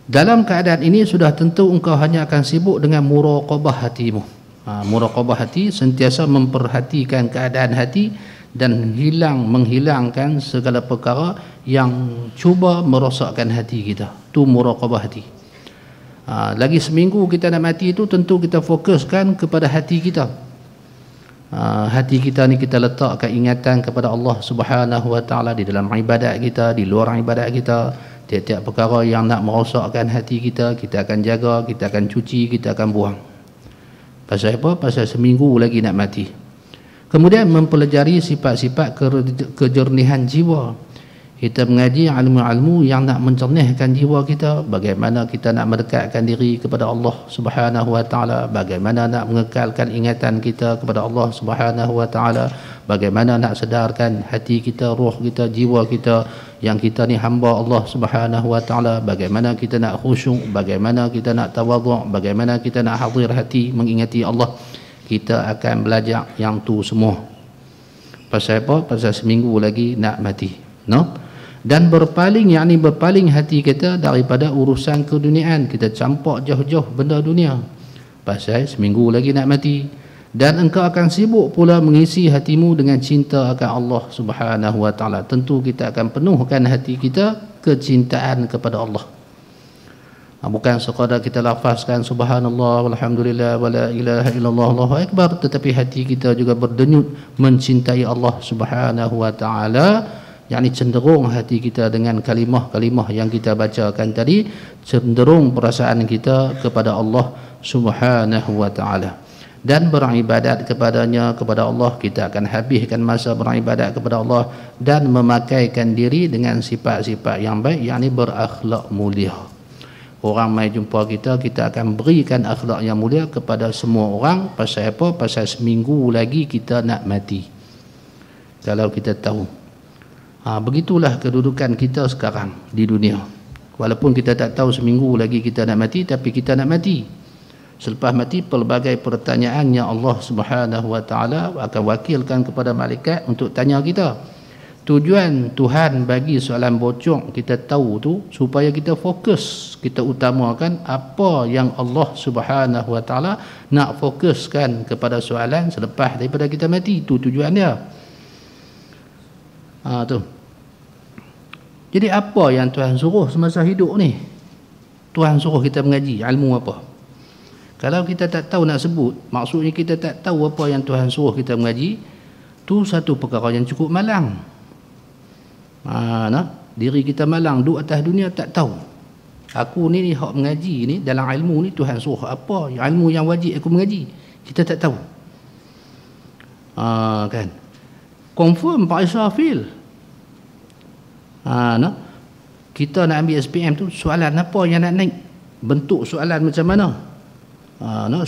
Dalam keadaan ini sudah tentu engkau hanya akan sibuk dengan muraqabah hatimu. Muraqabah hati, sentiasa memperhatikan keadaan hati dan menghilangkan segala perkara yang cuba merosakkan hati kita. Tu muraqabah hati. Lagi seminggu kita nak mati itu, tentu kita fokuskan kepada hati kita. Hati kita ni kita letakkan ingatan kepada Allah Subhanahu wa taala di dalam ibadat kita, di luar ibadat kita. Tiap-tiap perkara yang nak merosakkan hati kita, kita akan jaga, kita akan cuci, kita akan buang. Pasal apa? Pasal seminggu lagi nak mati. Kemudian mempelajari sifat-sifat kejernihan jiwa. Kita mengaji ilmu-ilmu yang nak mencernihkan jiwa kita, bagaimana kita nak mendekatkan diri kepada Allah Subhanahu wa taala, bagaimana nak mengekalkan ingatan kita kepada Allah Subhanahu wa taala, bagaimana nak sedarkan hati kita, roh kita, jiwa kita yang kita ni hamba Allah Subhanahu wa taala, bagaimana kita nak khusyuk, bagaimana kita nak tawadhu', bagaimana kita nak hadir hati mengingati Allah. kita akan belajar yang tu semua. Pasal apa? Pasal seminggu lagi nak mati. No? Dan berpaling, yakni berpaling hati kita daripada urusan keduniaan. Kita campak jauh-jauh benda dunia. Pasal seminggu lagi nak mati. Dan engkau akan sibuk pula mengisi hatimu dengan cinta akan Allah Subhanahu wa taala. Tentu kita akan penuhkan hati kita kecintaan kepada Allah. Bukan sekadar kita lafazkan subhanallah walhamdulillah wala ilaha illallah Allahu akbar, tetapi hati kita juga berdenyut mencintai Allah Subhanahu wa taala, yakni cenderung hati kita dengan kalimah-kalimah yang kita bacakan tadi, cenderung perasaan kita kepada Allah Subhanahu wa taala dan beribadat kepadanya, kepada Allah. Kita akan habiskan masa beribadat kepada Allah dan memakaikan diri dengan sifat-sifat yang baik, yakni berakhlak mulia. Orang mai jumpa kita, kita akan berikan akhlak yang mulia kepada semua orang. Pasal apa? Pasal seminggu lagi kita nak mati. Kalau kita tahu. Begitulah kedudukan kita sekarang di dunia. Walaupun kita tak tahu seminggu lagi kita nak mati, tapi kita nak mati. Selepas mati, pelbagai pertanyaan yang Allah Subhanahu wa taala akan wakilkan kepada malaikat untuk tanya kita. Tujuan Tuhan bagi soalan bocor kita tahu tu supaya kita fokus, kita utamakan apa yang Allah Subhanahu wa taala nak fokuskan kepada soalan selepas daripada kita mati. Itu tujuan dia. Tu. Jadi apa yang Tuhan suruh semasa hidup ni? Tuhan suruh kita mengaji ilmu apa? Kalau kita tak tahu nak sebut, maksudnya kita tak tahu apa yang Tuhan suruh kita mengaji, tu satu perkara yang cukup malang. Diri kita malang, duduk atas dunia tak tahu. Aku ni hak mengaji ni, dalam ilmu ni Tuhan suruh apa, ilmu yang wajib aku mengaji, kita tak tahu. Kan? Confirm Pak Israfil. Kita nak ambil SPM tu, soalan apa yang nak naik? Bentuk soalan macam mana?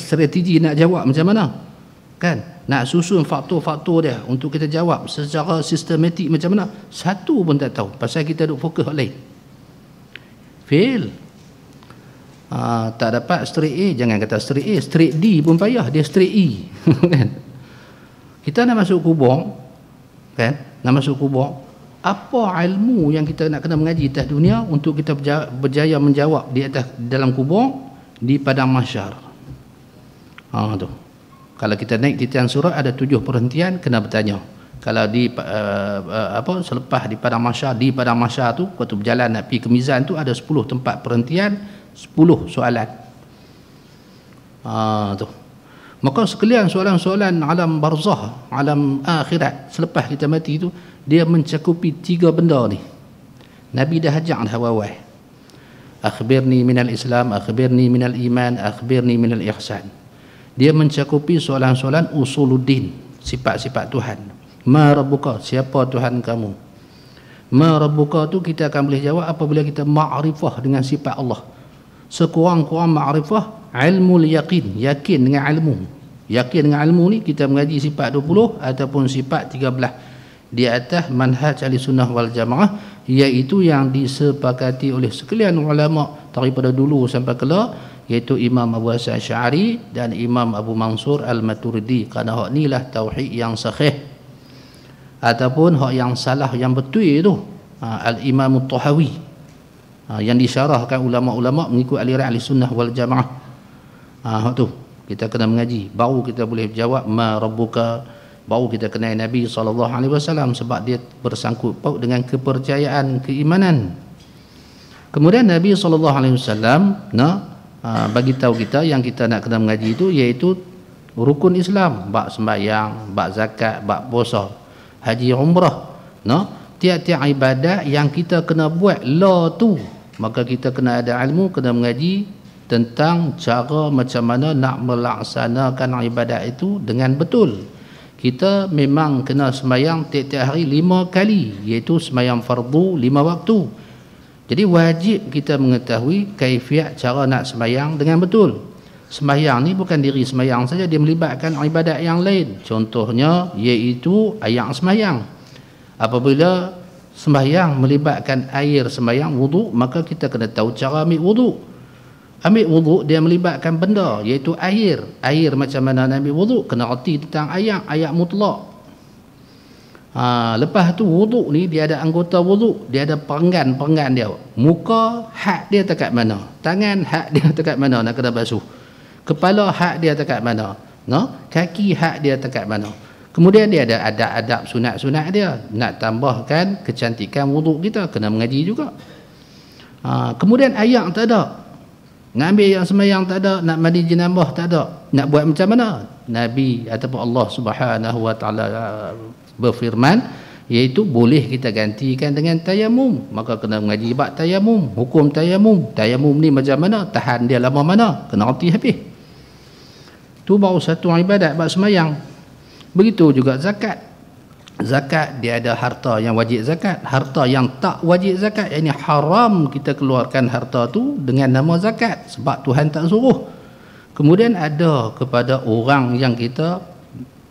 Strategi nak jawab macam mana? Kan? Nak susun faktor-faktor dia untuk kita jawab secara sistematik macam mana, satu pun tak tahu. Pasal kita duk fokus lain. Fail. Tak dapat straight A, jangan kata straight A, straight D pun payah, dia straight E. Kan? Kita nak masuk kubur, kan? Nak masuk kubur, apa ilmu yang kita nak kena mengaji atas dunia untuk kita berjaya menjawab di atas dalam kubur, di padang mahsyar. Tu. Kalau kita naik titian surat ada 7 perhentian kena bertanya. Kalau di selepas di padang mahsyar tu, waktu berjalan nak pergi ke mizan tu ada 10 tempat perhentian, 10 soalan. Tu. Maka sekalian soalan-soalan alam barzah, alam akhirat selepas kita mati tu, dia mencakupi 3 benda ni. Nabi dah ajak dah awal. Akhbirni minal Islam, akhbirni minal iman, akhbirni minal ihsan. Dia mencakupi soalan-soalan usuluddin, sifat-sifat Tuhan. Ma rabbuka, siapa Tuhan kamu? Ma rabbuka tu kita akan boleh jawab apabila kita ma'rifah dengan sifat Allah. Sekurang-kurang ma'rifah, ilmu yaqin, yakin dengan ilmu. Yakin dengan ilmu ni kita mengaji sifat 20 ataupun sifat 13 di atas manhaj Ahlussunnah wal Jamaah, iaitu yang disepakati oleh sekalian ulama daripada dulu sampai kelak, iaitu Imam Abu Hasan Asy'ari dan Imam Abu Mansur Al-Maturidi. Kerana hak ni lah tauhid yang sahih ataupun hak yang salah, yang betul tu Al-Imam At-Tahawi, yang disyarahkan ulama-ulama mengikut aliran Ahlussunnah wal Jamaah. Hak tu kita kena mengaji, baru kita boleh jawab ma rabbuka, baru kita kenal Nabi SAW, sebab dia bersangkut paut dengan kepercayaan, keimanan. Kemudian Nabi SAW bagi tahu kita yang kita nak kena mengaji itu, iaitu rukun Islam, bab sembahyang, bab zakat, bab puasa, haji, umrah. Tiap-tiap ibadat yang kita kena buat tu, maka kita kena ada ilmu, kena mengaji tentang cara macam mana nak melaksanakan ibadat itu dengan betul. Kita memang kena sembahyang tiap-tiap hari 5 kali, iaitu sembahyang fardu 5 waktu. Jadi wajib kita mengetahui kaifiat cara nak sembahyang dengan betul. Sembahyang ni bukan diri sembahyang saja, dia melibatkan ibadat yang lain. Contohnya iaitu ayat sembahyang. Apabila sembahyang melibatkan air sembahyang, wuduk, maka kita kena tahu cara ambil wuduk. Ambil wuduk dia melibatkan benda, iaitu air. Air macam mana nak ambil wuduk? Kena erti tentang ayat mutlak. Lepas tu wuduk ni dia ada anggota wuduk, dia ada perenggan dia. Muka hak dia dekat mana, tangan hak dia dekat mana nak kena basuh, kepala hak dia dekat mana, kaki hak dia dekat mana. Kemudian dia ada adab-adab sunat-sunat dia. Nak tambahkan kecantikan wuduk kita, kena mengaji juga. Kemudian ayat tak ada, nak ambil yang semayang tak ada, nak mandi jenabah tak ada, nak buat macam mana? Nabi ataupun Allah Subhanahu wa taala berfirman, iaitu boleh kita gantikan dengan tayamum. Maka kena mengaji bab tayamum, hukum tayamum. Tayamum ni macam mana, tahan dia lama mana, kena erti habis. Tu baru satu ibadat bab semayang. Begitu juga zakat. Zakat dia ada harta yang wajib zakat, harta yang tak wajib zakat, ini haram kita keluarkan harta tu dengan nama zakat sebab Tuhan tak suruh. Kemudian ada kepada orang yang kita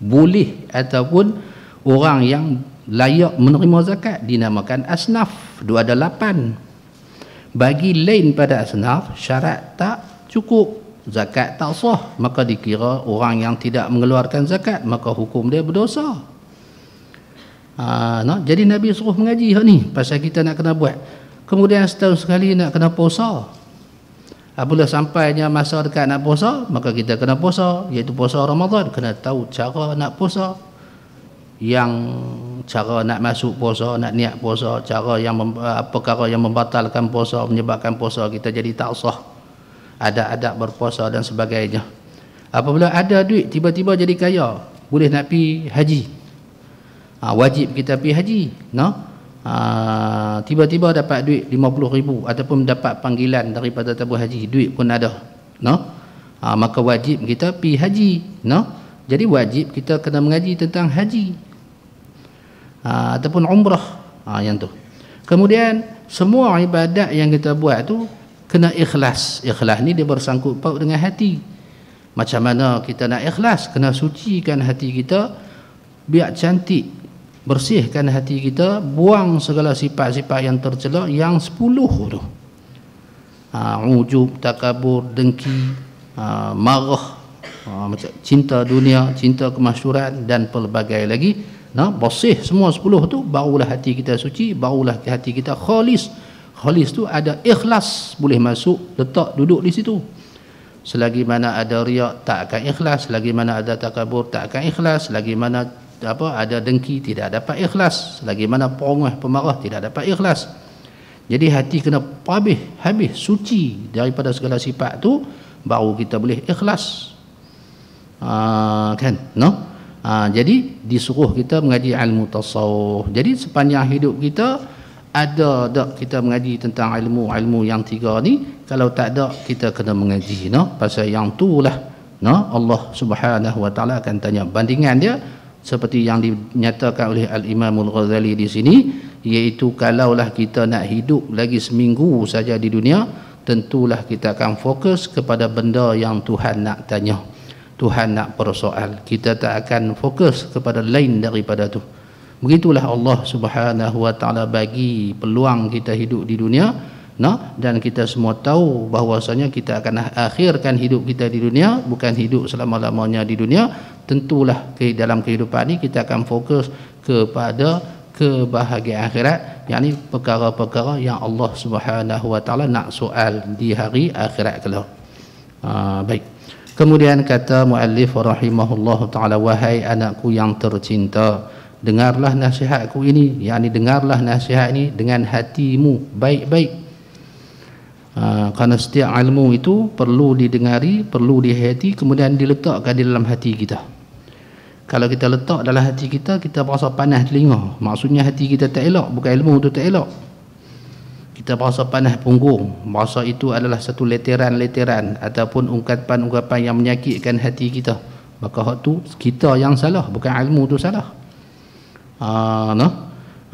boleh ataupun orang yang layak menerima zakat, dinamakan asnaf. Dia ada 8. Bagi lain pada asnaf, syarat tak cukup, zakat tak sah, maka dikira orang yang tidak mengeluarkan zakat, maka hukum dia berdosa. Jadi Nabi suruh mengaji hak ni pasal kita nak kena buat. Kemudian setahun sekali nak kena puasa. Apabila sampainya masa dekat nak puasa, maka kita kena puasa, iaitu puasa Ramadan. Kena tahu cara nak puasa, yang cara nak masuk puasa, nak niat puasa, cara yang perkara yang membatalkan puasa, menyebabkan puasa kita jadi tak sah, ada adab berpuasa dan sebagainya. Apabila ada duit tiba-tiba jadi kaya, boleh nak pergi haji, wajib kita pergi haji, tiba-tiba dapat duit 50,000 ataupun dapat panggilan daripada tabung haji, duit pun ada, maka wajib kita pergi haji. Jadi wajib kita kena mengaji tentang haji ataupun umrah, yang tu. Kemudian semua ibadat yang kita buat tu kena ikhlas. Ikhlas ni dia bersangkut paut dengan hati. Macam mana kita nak ikhlas? Kena sucikan hati kita biar cantik, bersihkan hati kita, buang segala sifat-sifat yang tercela yang 10 tu. Ujub, takabur, dengki, marah, macam cinta dunia, cinta kemasyhuran dan pelbagai lagi. Bersih semua 10 tu, barulah hati kita suci, barulah hati kita khalis. Khalis tu ada ikhlas, boleh masuk, letak, duduk di situ. Selagi mana ada riak, tak akan ikhlas. Selagi mana ada takabur, tak akan ikhlas. Selagi mana ada dengki, tidak dapat ikhlas. Selagi mana perongah, pemarah, tidak dapat ikhlas. Jadi hati kena habis suci daripada segala sifat tu, baru kita boleh ikhlas. Kan? Jadi disuruh kita mengaji ilmu tasawuf. Jadi sepanjang hidup kita ada tak kita mengaji tentang ilmu yang 3 ni? Kalau tak ada, kita kena mengaji, pasal yang tu lah Allah Subhanahu wa taala akan tanya. Bandingan dia seperti yang dinyatakan oleh Al-Imamul Ghazali di sini, iaitu kalaulah kita nak hidup lagi seminggu saja di dunia, tentulah kita akan fokus kepada benda yang Tuhan nak tanya, Tuhan nak persoal. Kita tak akan fokus kepada lain daripada tu. Begitulah Allah Subhanahu wa taala bagi peluang kita hidup di dunia, dan kita semua tahu bahwasanya kita akan akhirkan hidup kita di dunia, bukan hidup selama-lamanya di dunia. Tentulah dalam kehidupan ini kita akan fokus kepada kebahagiaan akhirat, yakni perkara-perkara yang Allah Subhanahu wa taala nak soal di hari akhirat kelak. Baik. Kemudian kata muallif rahimahullahu taala, wahai anakku yang tercinta, dengarlah nasihatku ini, yakni dengarlah nasihat ini dengan hatimu baik-baik. Kerana setiap ilmu itu perlu didengari, perlu dihayati, kemudian diletakkan di dalam hati kita. Kalau kita letak dalam hati kita, kita berasa panas telinga, maksudnya hati kita tak elok, bukan ilmu itu tak elok. Kita berasa panas punggung, berasa itu adalah satu leteran-leteran ataupun ungkapan-ungkapan yang menyakitkan hati kita, maka hak tu kita yang salah, bukan ilmu tu salah.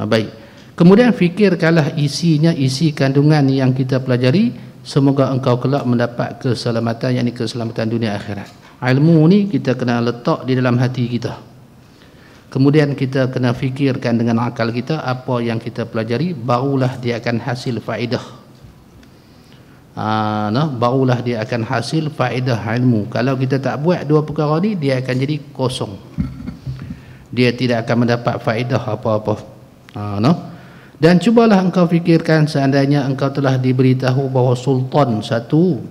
Baik. Kemudian fikirkanlah isinya, isi kandungan yang kita pelajari, semoga engkau kelak mendapat keselamatan, yakni keselamatan dunia akhirat. Ilmu ni kita kena letak di dalam hati kita. Kemudian kita kena fikirkan dengan akal kita apa yang kita pelajari, barulah dia akan hasil faedah. barulah dia akan hasil faedah ilmu. Kalau kita tak buat dua perkara ni, dia akan jadi kosong, dia tidak akan mendapat faedah apa-apa. Dan cubalah engkau fikirkan, seandainya engkau telah diberitahu bahawa sultan satu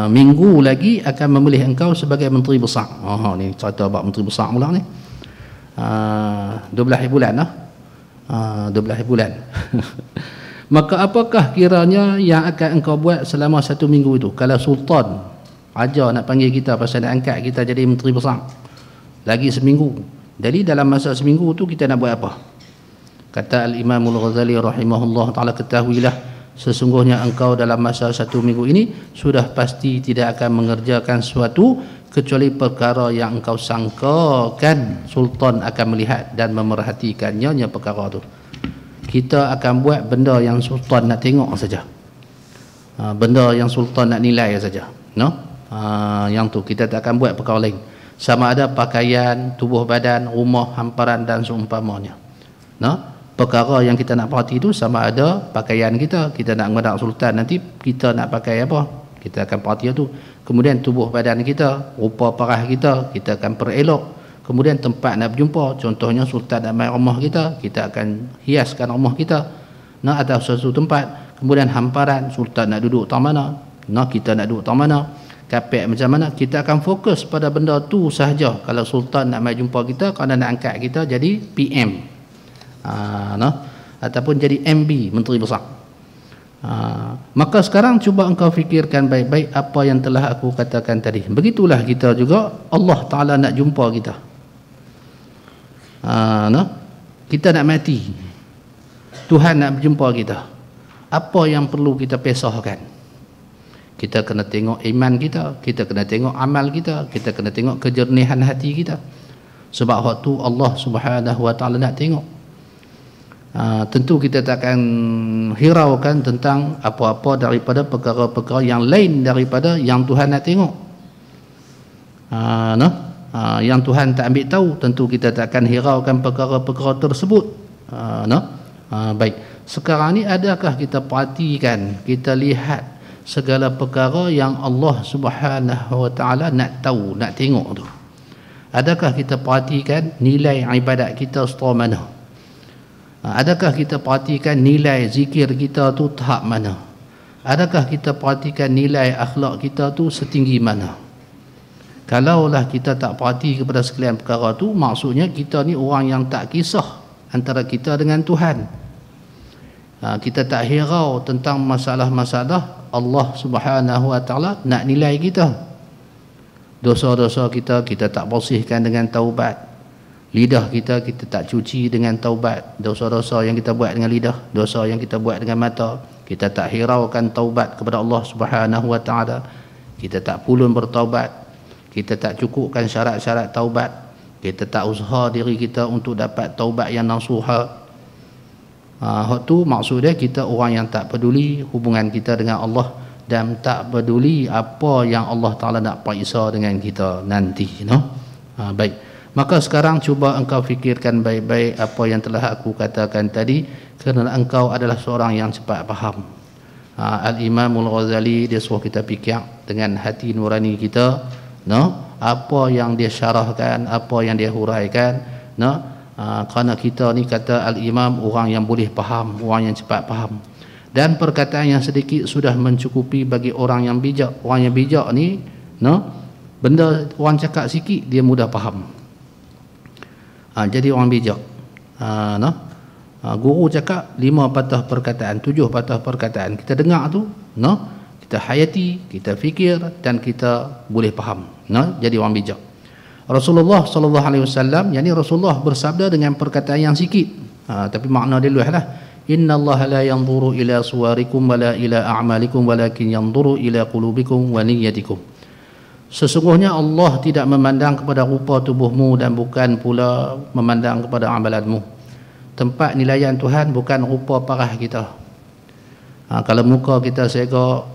minggu lagi akan memilih engkau sebagai menteri besar. Ni cerita bab menteri besar pula ni. 12 bulan 12 bulan. Maka apakah kiranya yang akan engkau buat selama 1 minggu itu? Kalau sultan raja nak panggil kita pasal nak angkat kita jadi menteri besar, lagi seminggu. Jadi dalam masa seminggu tu kita nak buat apa? Kata Al-Imam Al-Ghazali rahimahullah ta'ala, ketahuilah sesungguhnya engkau dalam masa 1 minggu ini sudah pasti tidak akan mengerjakan sesuatu kecuali perkara yang engkau sangkakan sultan akan melihat dan memerhatikannya perkara tu. Kita akan buat benda yang sultan nak tengok saja, benda yang sultan nak nilai saja, yang tu kita tak akan buat perkara lain, sama ada pakaian, tubuh badan, rumah, hamparan dan seumpamanya. Perkara yang kita nak perhati itu sama ada pakaian kita nak menghadap sultan, nanti kita nak pakai apa, kita akan perhati itu. Kemudian tubuh badan kita, rupa parah kita akan perelok. Kemudian tempat nak berjumpa, contohnya sultan nak main rumah kita akan hiaskan rumah kita atau suatu tempat. Kemudian hamparan, sultan nak duduk tang mana, kita nak duduk tang mana, kapek macam mana, kita akan fokus pada benda tu sahaja. Kalau sultan nak main jumpa kita, kerana nak angkat kita jadi PM, ataupun jadi MB, menteri besar. Maka sekarang cuba engkau fikirkan baik-baik apa yang telah aku katakan tadi. Begitulah kita juga, Allah Ta'ala nak jumpa kita. Kita nak mati, Tuhan nak berjumpa kita. Apa yang perlu kita pesahkan? Kita kena tengok iman kita kena tengok amal kita kena tengok kejernihan hati kita. Sebab waktu Allah Subhanahu Wa Ta'ala nak tengok, tentu kita takkan hiraukan tentang apa-apa daripada perkara-perkara yang lain daripada yang Tuhan nak tengok. Yang Tuhan tak ambil tahu, tentu kita takkan hiraukan perkara-perkara tersebut. Baik, sekarang ni adakah kita perhatikan, kita lihat segala perkara yang Allah Subhanahu Wa Ta'ala nak tahu, nak tengok tu? Adakah kita perhatikan nilai ibadat kita setara mana? Adakah kita perhatikan nilai zikir kita tu tahap mana? Adakah kita perhatikan nilai akhlak kita tu setinggi mana? Kalaulah kita tak perhati kepada sekalian perkara tu, maksudnya kita ni orang yang tak kisah antara kita dengan Tuhan. Kita tak hirau tentang masalah-masalah Allah Subhanahu Wa Ta'ala nak nilai kita. Dosa-dosa kita tak bersihkan dengan taubat. Lidah kita tak cuci dengan taubat. Dosa-dosa yang kita buat dengan lidah, dosa yang kita buat dengan mata, kita tak hiraukan taubat kepada Allah Subhanahu Wa Ta'ala. Kita tak pulun bertaubat, kita tak cukupkan syarat-syarat taubat, kita tak usaha diri kita untuk dapat taubat yang nasuha. Itu maksudnya kita orang yang tak peduli hubungan kita dengan Allah dan tak peduli apa yang Allah Ta'ala nak periksa dengan kita nanti. Baik, maka sekarang cuba engkau fikirkan baik-baik apa yang telah aku katakan tadi, kerana engkau adalah seorang yang cepat faham. Al-Imam Al-Ghazali dia suruh kita fikir dengan hati nurani kita, apa yang dia syarahkan, apa yang dia huraikan, kerana kita ni, kata Al-Imam, orang yang boleh faham, orang yang cepat faham, dan perkataan yang sedikit sudah mencukupi bagi orang yang bijak. Orang yang bijak ni, benda orang cakap sikit dia mudah faham. Jadi orang bijak, guru cakap 5 patah perkataan, 7 patah perkataan, kita dengar tu, kita hayati, kita fikir dan kita boleh faham. Jadi orang bijak. Rasulullah sallallahu alaihi wasallam, yakni Rasulullah bersabda dengan perkataan yang sikit, tapi makna dia luaslah. Innallaha la yanzuru ila suwarikum wala ila a'malikum walakin yanzuru ila qulubikum wa niyyatikum. Sesungguhnya Allah tidak memandang kepada rupa tubuhmu dan bukan pula memandang kepada amalanmu. Tempat nilaian Tuhan bukan rupa parah kita. Kalau muka kita segak,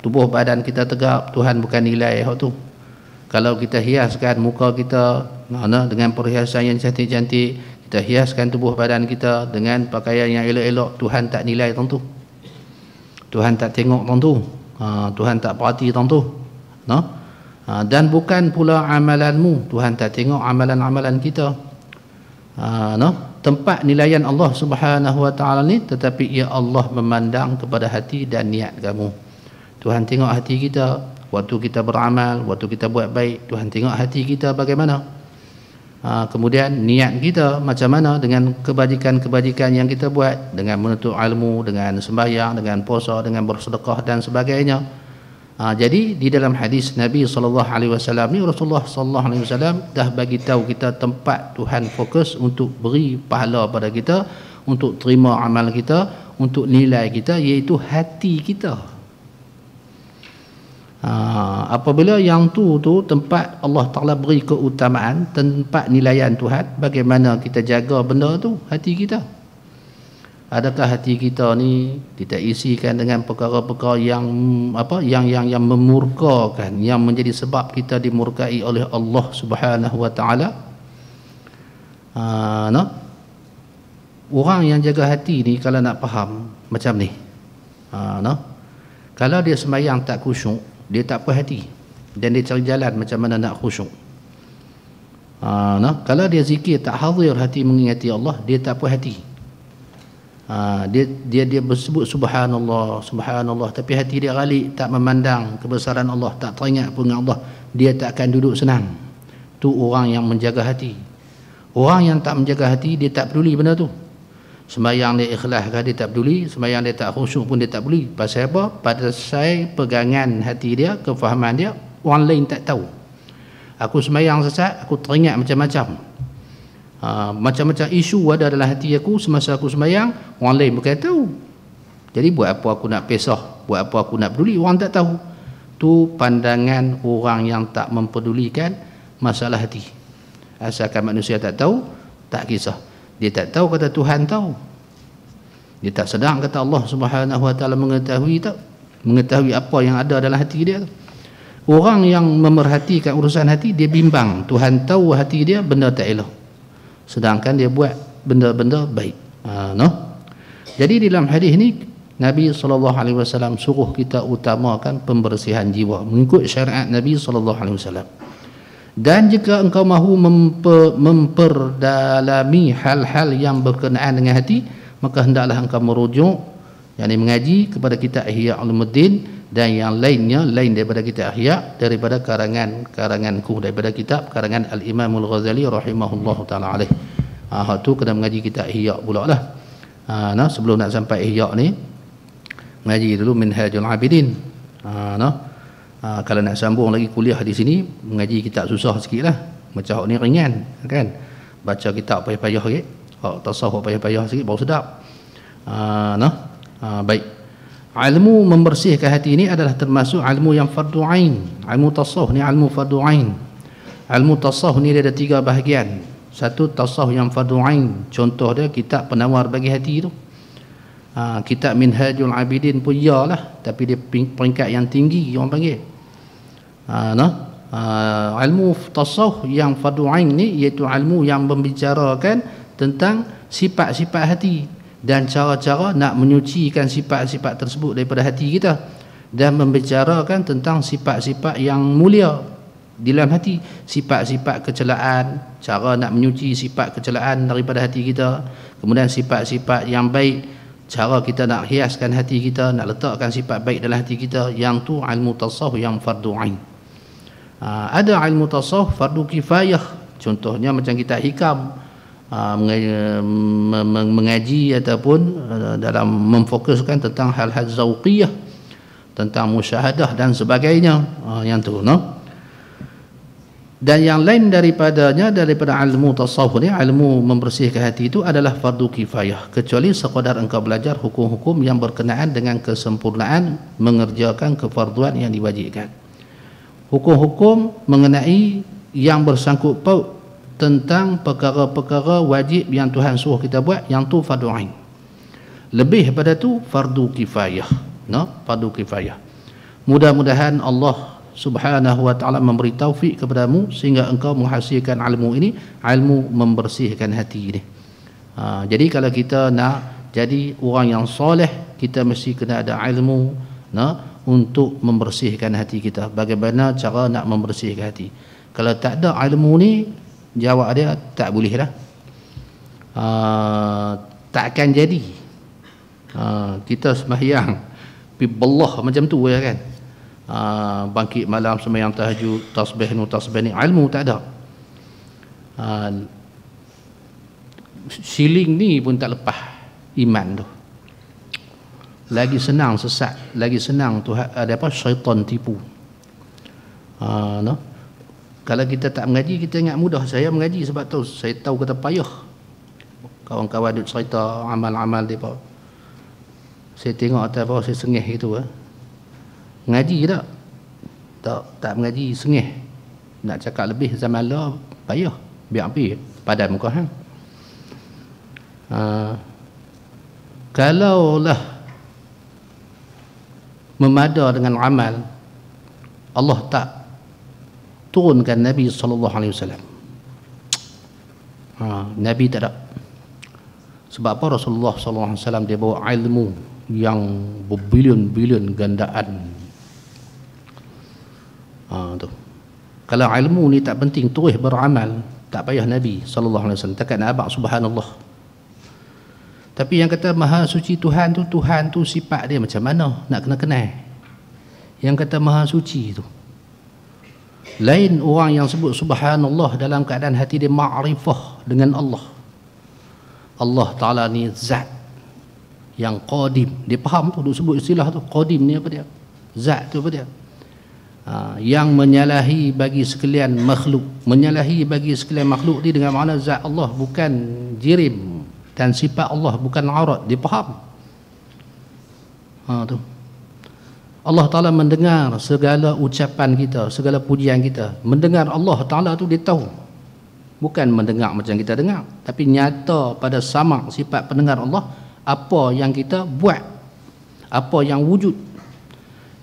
tubuh badan kita tegak, Tuhan bukan nilai hak tu. Kalau kita hiaskan muka kita dengan perhiasan yang cantik-cantik, kita hiaskan tubuh badan kita dengan pakaian yang elok-elok, Tuhan tak nilai tentu. Tuhan tak tengok tang tu, Tuhan tak perhati tang tu, no? Dan bukan pula amalanmu, Tuhan tak tengok amalan-amalan kita, no? Tempat nilaian Allah Subhanahu wa taala ni, tetapi ya Allah memandang kepada hati dan niat kamu. Tuhan tengok hati kita waktu kita beramal, waktu kita buat baik. Tuhan tengok hati kita bagaimana, kemudian niat kita macam mana dengan kebajikan-kebajikan yang kita buat, dengan menuntut ilmu, dengan sembahyang, dengan puasa, dengan bersedekah dan sebagainya. Jadi di dalam hadis Nabi SAW ni, Rasulullah SAW dah bagi tahu kita tempat Tuhan fokus untuk beri pahala pada kita, untuk terima amal kita, untuk nilai kita, iaitu hati kita. Apabila yang tu tempat Allah Ta'ala beri keutamaan, tempat nilaian Tuhan, bagaimana kita jaga benda tu, hati kita. Adakah hati kita ni kita isikan dengan perkara-perkara yang yang memurkakan, yang menjadi sebab kita dimurkai oleh Allah Subhanahu wa taala? No? Orang yang jaga hati ni kalau nak faham macam ni. No? Kalau dia sembahyang tak khusyuk, dia tak puas hati dan dia cari jalan macam mana nak khusyuk. No? Kalau dia zikir tak hadir hati mengingati Allah, dia tak puas hati. Dia bersebut subhanallah, subhanallah, tapi hati dia ghalib, tak memandang kebesaran Allah, tak teringat pun dengan Allah, dia tak akan duduk senang. Tu orang yang menjaga hati. Orang yang tak menjaga hati, dia tak peduli benda tu. Sembahyang dia ikhlas ke, dia tak peduli. Sembahyang dia tak khusyuk pun dia tak peduli. Pasal apa? Pasal pegangan hati dia, kefahaman dia, orang lain tak tahu. Aku sembahyang sesat, aku teringat macam-macam. Macam-macam isu ada dalam hati aku semasa aku sembahyang, orang lain bukan tahu. Jadi buat apa aku nak pesah, buat apa aku nak peduli, orang tak tahu. Tu pandangan orang yang tak mempedulikan masalah hati. Asalkan manusia tak tahu, tak kisah. Dia tak tahu kata Tuhan tahu. Dia tak sedang kata Allah Subhanahu wa taala mengetahui tak, mengetahui apa yang ada dalam hati dia. Orang yang memerhatikan urusan hati, dia bimbang Tuhan tahu hati dia benda tak elok, sedangkan dia buat benda-benda baik. No? Jadi dalam hadis ni Nabi SAW suruh kita utamakan pembersihan jiwa mengikut syariat Nabi SAW. Dan jika engkau mahu memperdalami hal-hal yang berkenaan dengan hati, maka hendaklah engkau merujuk, yakni mengaji kepada kitab Ihya Ulumuddin dan yang lainnya, lain daripada kitab Ihya, daripada karanganku, daripada kitab karangan Al-Imam Al-Ghazali rahimahullahu ta'ala alaih. Tu kena mengaji kitab Ihya pula lah. Nah, sebelum nak sampai Ihya ni, mengaji dulu Minhajul Abidin. Kalau nak sambung lagi kuliah di sini, mengaji kitab susah sikit lah. Macam ni ringan kan, baca kitab payah-payah sikit, tasawuf payah-payah sikit baru sedap. Baik. Ilmu membersihkan hati ini adalah termasuk ilmu yang fardu ain. Ilmu tasawuf ni ilmu fardu ain. Ilmu tasawuf ni dia ada 3 bahagian. Satu, tasawuf yang fardu ain. Contoh dia kitab penawar bagi hati tu. Kitab Minhajul Abidin pun iyalah, tapi dia peringkat yang tinggi orang panggil. Ilmu tasawuf yang fardu ain ni iaitu ilmu yang membicarakan tentang sifat-sifat hati dan cara-cara nak menyucikan sifat-sifat tersebut daripada hati kita, dan membicarakan tentang sifat-sifat yang mulia di dalam hati, sifat-sifat kecelaan, cara nak menyuci sifat kecelaan daripada hati kita, kemudian sifat-sifat yang baik, cara kita nak hiaskan hati kita, nak letakkan sifat baik dalam hati kita. Yang tu ilmu tasawuf yang fardu ain. Ada ilmu tasawuf fardu kifayah, contohnya macam kita hikam, mengaji ataupun dalam memfokuskan tentang hal-hal zauqiyah, tentang musyahadah dan sebagainya. Yang tu, no? Dan yang lain daripada ilmu tasawuf ni, ilmu membersihkan hati itu adalah fardu kifayah, kecuali sekadar engkau belajar hukum-hukum yang berkenaan dengan kesempurnaan mengerjakan kefarduan yang diwajibkan. Hukum-hukum mengenai yang bersangkut paut tentang perkara-perkara wajib yang Tuhan suruh kita buat, yang tu fardu ain. Lebih pada tu fardu kifayah, no? Fardu kifayah. Mudah-mudahan Allah Subhanahu wa ta'ala memberi taufik kepadamu sehingga engkau menghasilkan ilmu ini, ilmu membersihkan hati ini. Jadi kalau kita nak Jadi orang yang soleh kita mesti kena ada ilmu untuk membersihkan hati kita. Bagaimana cara nak membersihkan hati? Kalau tak ada ilmu ni, jawab dia tak boleh dah. Tak akan jadi. Kita sembahyang billah macam tu ya kan. Bangkit malam sembahyang tahajud, tasbih ni ilmu tak ada. Siling ni pun tak lepas iman tu. Lagi senang sesat, lagi senang tu ada apa, syaitan tipu. Kalau kita tak mengaji, kita ingat mudah. Saya mengaji sebab tu saya tahu kata payah. Kawan-kawan duk cerita amal-amal depa. Saya tengok atas bawah saya sengih gitu Mengaji tak mengaji sengih. Nak cakap lebih zaman lah payah. Biar api padan muka hang. Kalaulah memada dengan amal, Allah tak turunkan Nabi SAW. Nabi tak ada. Sebab apa? Rasulullah SAW dia bawa ilmu yang berbilion-bilion gandaan. Tu. Kalau ilmu ni tak penting, terus beramal, tak payah Nabi SAW. Takkan nak abang subhanallah. Tapi yang kata maha suci Tuhan tu sifat dia macam mana? Nak kena kenal. Yang kata maha suci tu. Lain orang yang sebut subhanallah dalam keadaan hati dia ma'rifah dengan Allah. Allah Ta'ala ni zat yang qadim. Dia faham tu, dia sebut istilah tu. Qadim ni apa dia? Zat tu apa dia? Yang menyalahi bagi sekalian makhluk. Menyalahi bagi sekalian makhluk ni dengan makna zat Allah bukan jirim. Dan sifat Allah bukan aurat. Dia faham. Tu. Allah Ta'ala mendengar segala ucapan kita, segala pujian kita. Mendengar Allah Ta'ala tu dia tahu. Bukan mendengar macam kita dengar. Tapi nyata pada sama sifat pendengar Allah, apa yang kita buat, apa yang wujud.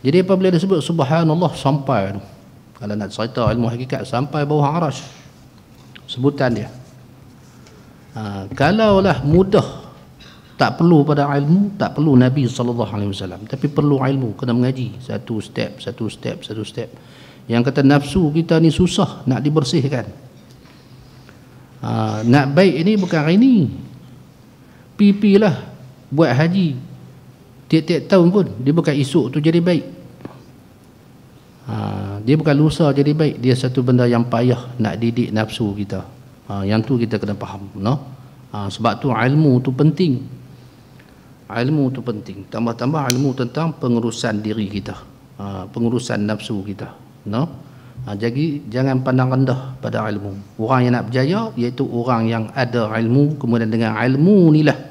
Jadi apabila disebut subhanallah sampai tu. Kalau nak cerita ilmu hakikat, sampai bawah arash. Sebutan dia. Kalaulah mudah, tak perlu pada ilmu, tak perlu Nabi SAW, tapi perlu ilmu, kena mengaji satu step. Yang kata nafsu kita ni susah nak dibersihkan. Nak baik ini bukan hari ni. Pipilah buat haji tiap-tiap tahun pun, dia bukan esok tu jadi baik. Dia bukan lusa jadi baik. Dia satu benda yang payah nak didik nafsu kita. Yang tu kita kena faham, sebab tu ilmu tu penting. Ilmu tu penting. Tambah-tambah ilmu tentang pengurusan diri kita, pengurusan nafsu kita. Jadi jangan pandang rendah pada ilmu. Orang yang nak berjaya iaitu orang yang ada ilmu, kemudian dengan ilmu inilah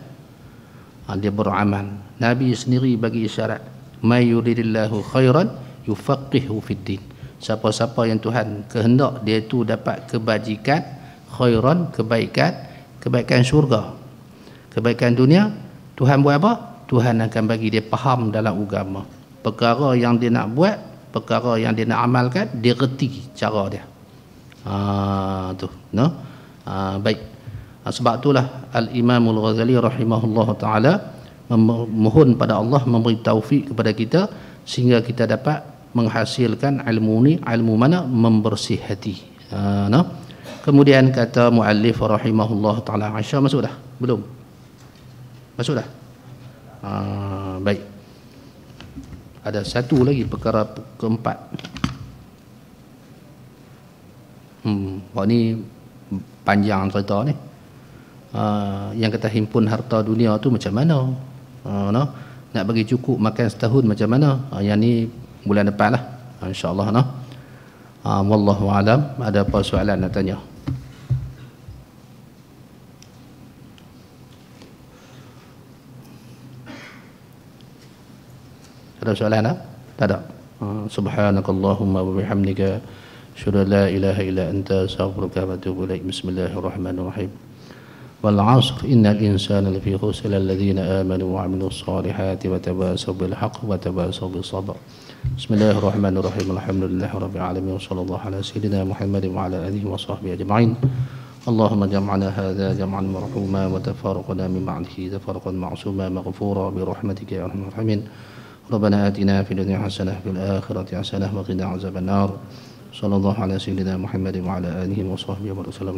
dia beramal. Nabi sendiri bagi isyarat, may yuridillahu khairan yufaqihu fid din. Siapa-siapa yang Tuhan kehendak dia itu dapat kebajikan, khairan, kebaikan syurga, kebaikan dunia, Tuhan buat apa? Tuhan akan bagi dia faham dalam agama. Perkara yang dia nak buat, perkara yang dia nak amalkan, dia reti cara dia. Baik. Sebab itulah Al-Imam Al-Ghazali rahimahullah ta'ala memohon pada Allah memberi taufik kepada kita sehingga kita dapat menghasilkan ilmu ni. Ilmu mana? Membersih hati. Kemudian kata muallif rahimahullah ta'ala, Aisyah masuk dah? Belum? Masuk dah? Baik. Ada satu lagi perkara keempat. Ni panjang cerita ni. Yang kata himpun harta dunia tu macam mana? Nak bagi cukup makan setahun macam mana? Yang ni bulan depan lah, insyaAllah. Wallahu alam. Ada apa soalan nak tanya? Ada soalan tak? Tak ada. Subhanakallahumma wa bihamdika asyhadu an la ilaha illa anta astaghfiruka wa atubu ilaik. Bismillahirrahmanirrahim. Wal 'ashr innal insana lafi khusr illa alladhina amanu wa 'amilus solihati wa tawasaw bil haqq wa tawasaw bis sabr. Bismillahirrahmanirrahim. Alhamdulillahirabbil alamin wa sallallahu ala sayyidina Muhammadin wa ala alihi wa sahbihi ajma'in. اللهم جمعنا هذا جمعا مرحوما وتفارقنا من بعده تفارقا معصوما مغفورا برحمتك يا ارحم الراحمين. ربنا آتنا في الدنيا حسنة في الآخرة حسنة وقنا عذاب النار. صلى الله على سيدنا محمد وعلى آله وصحبه وسلم.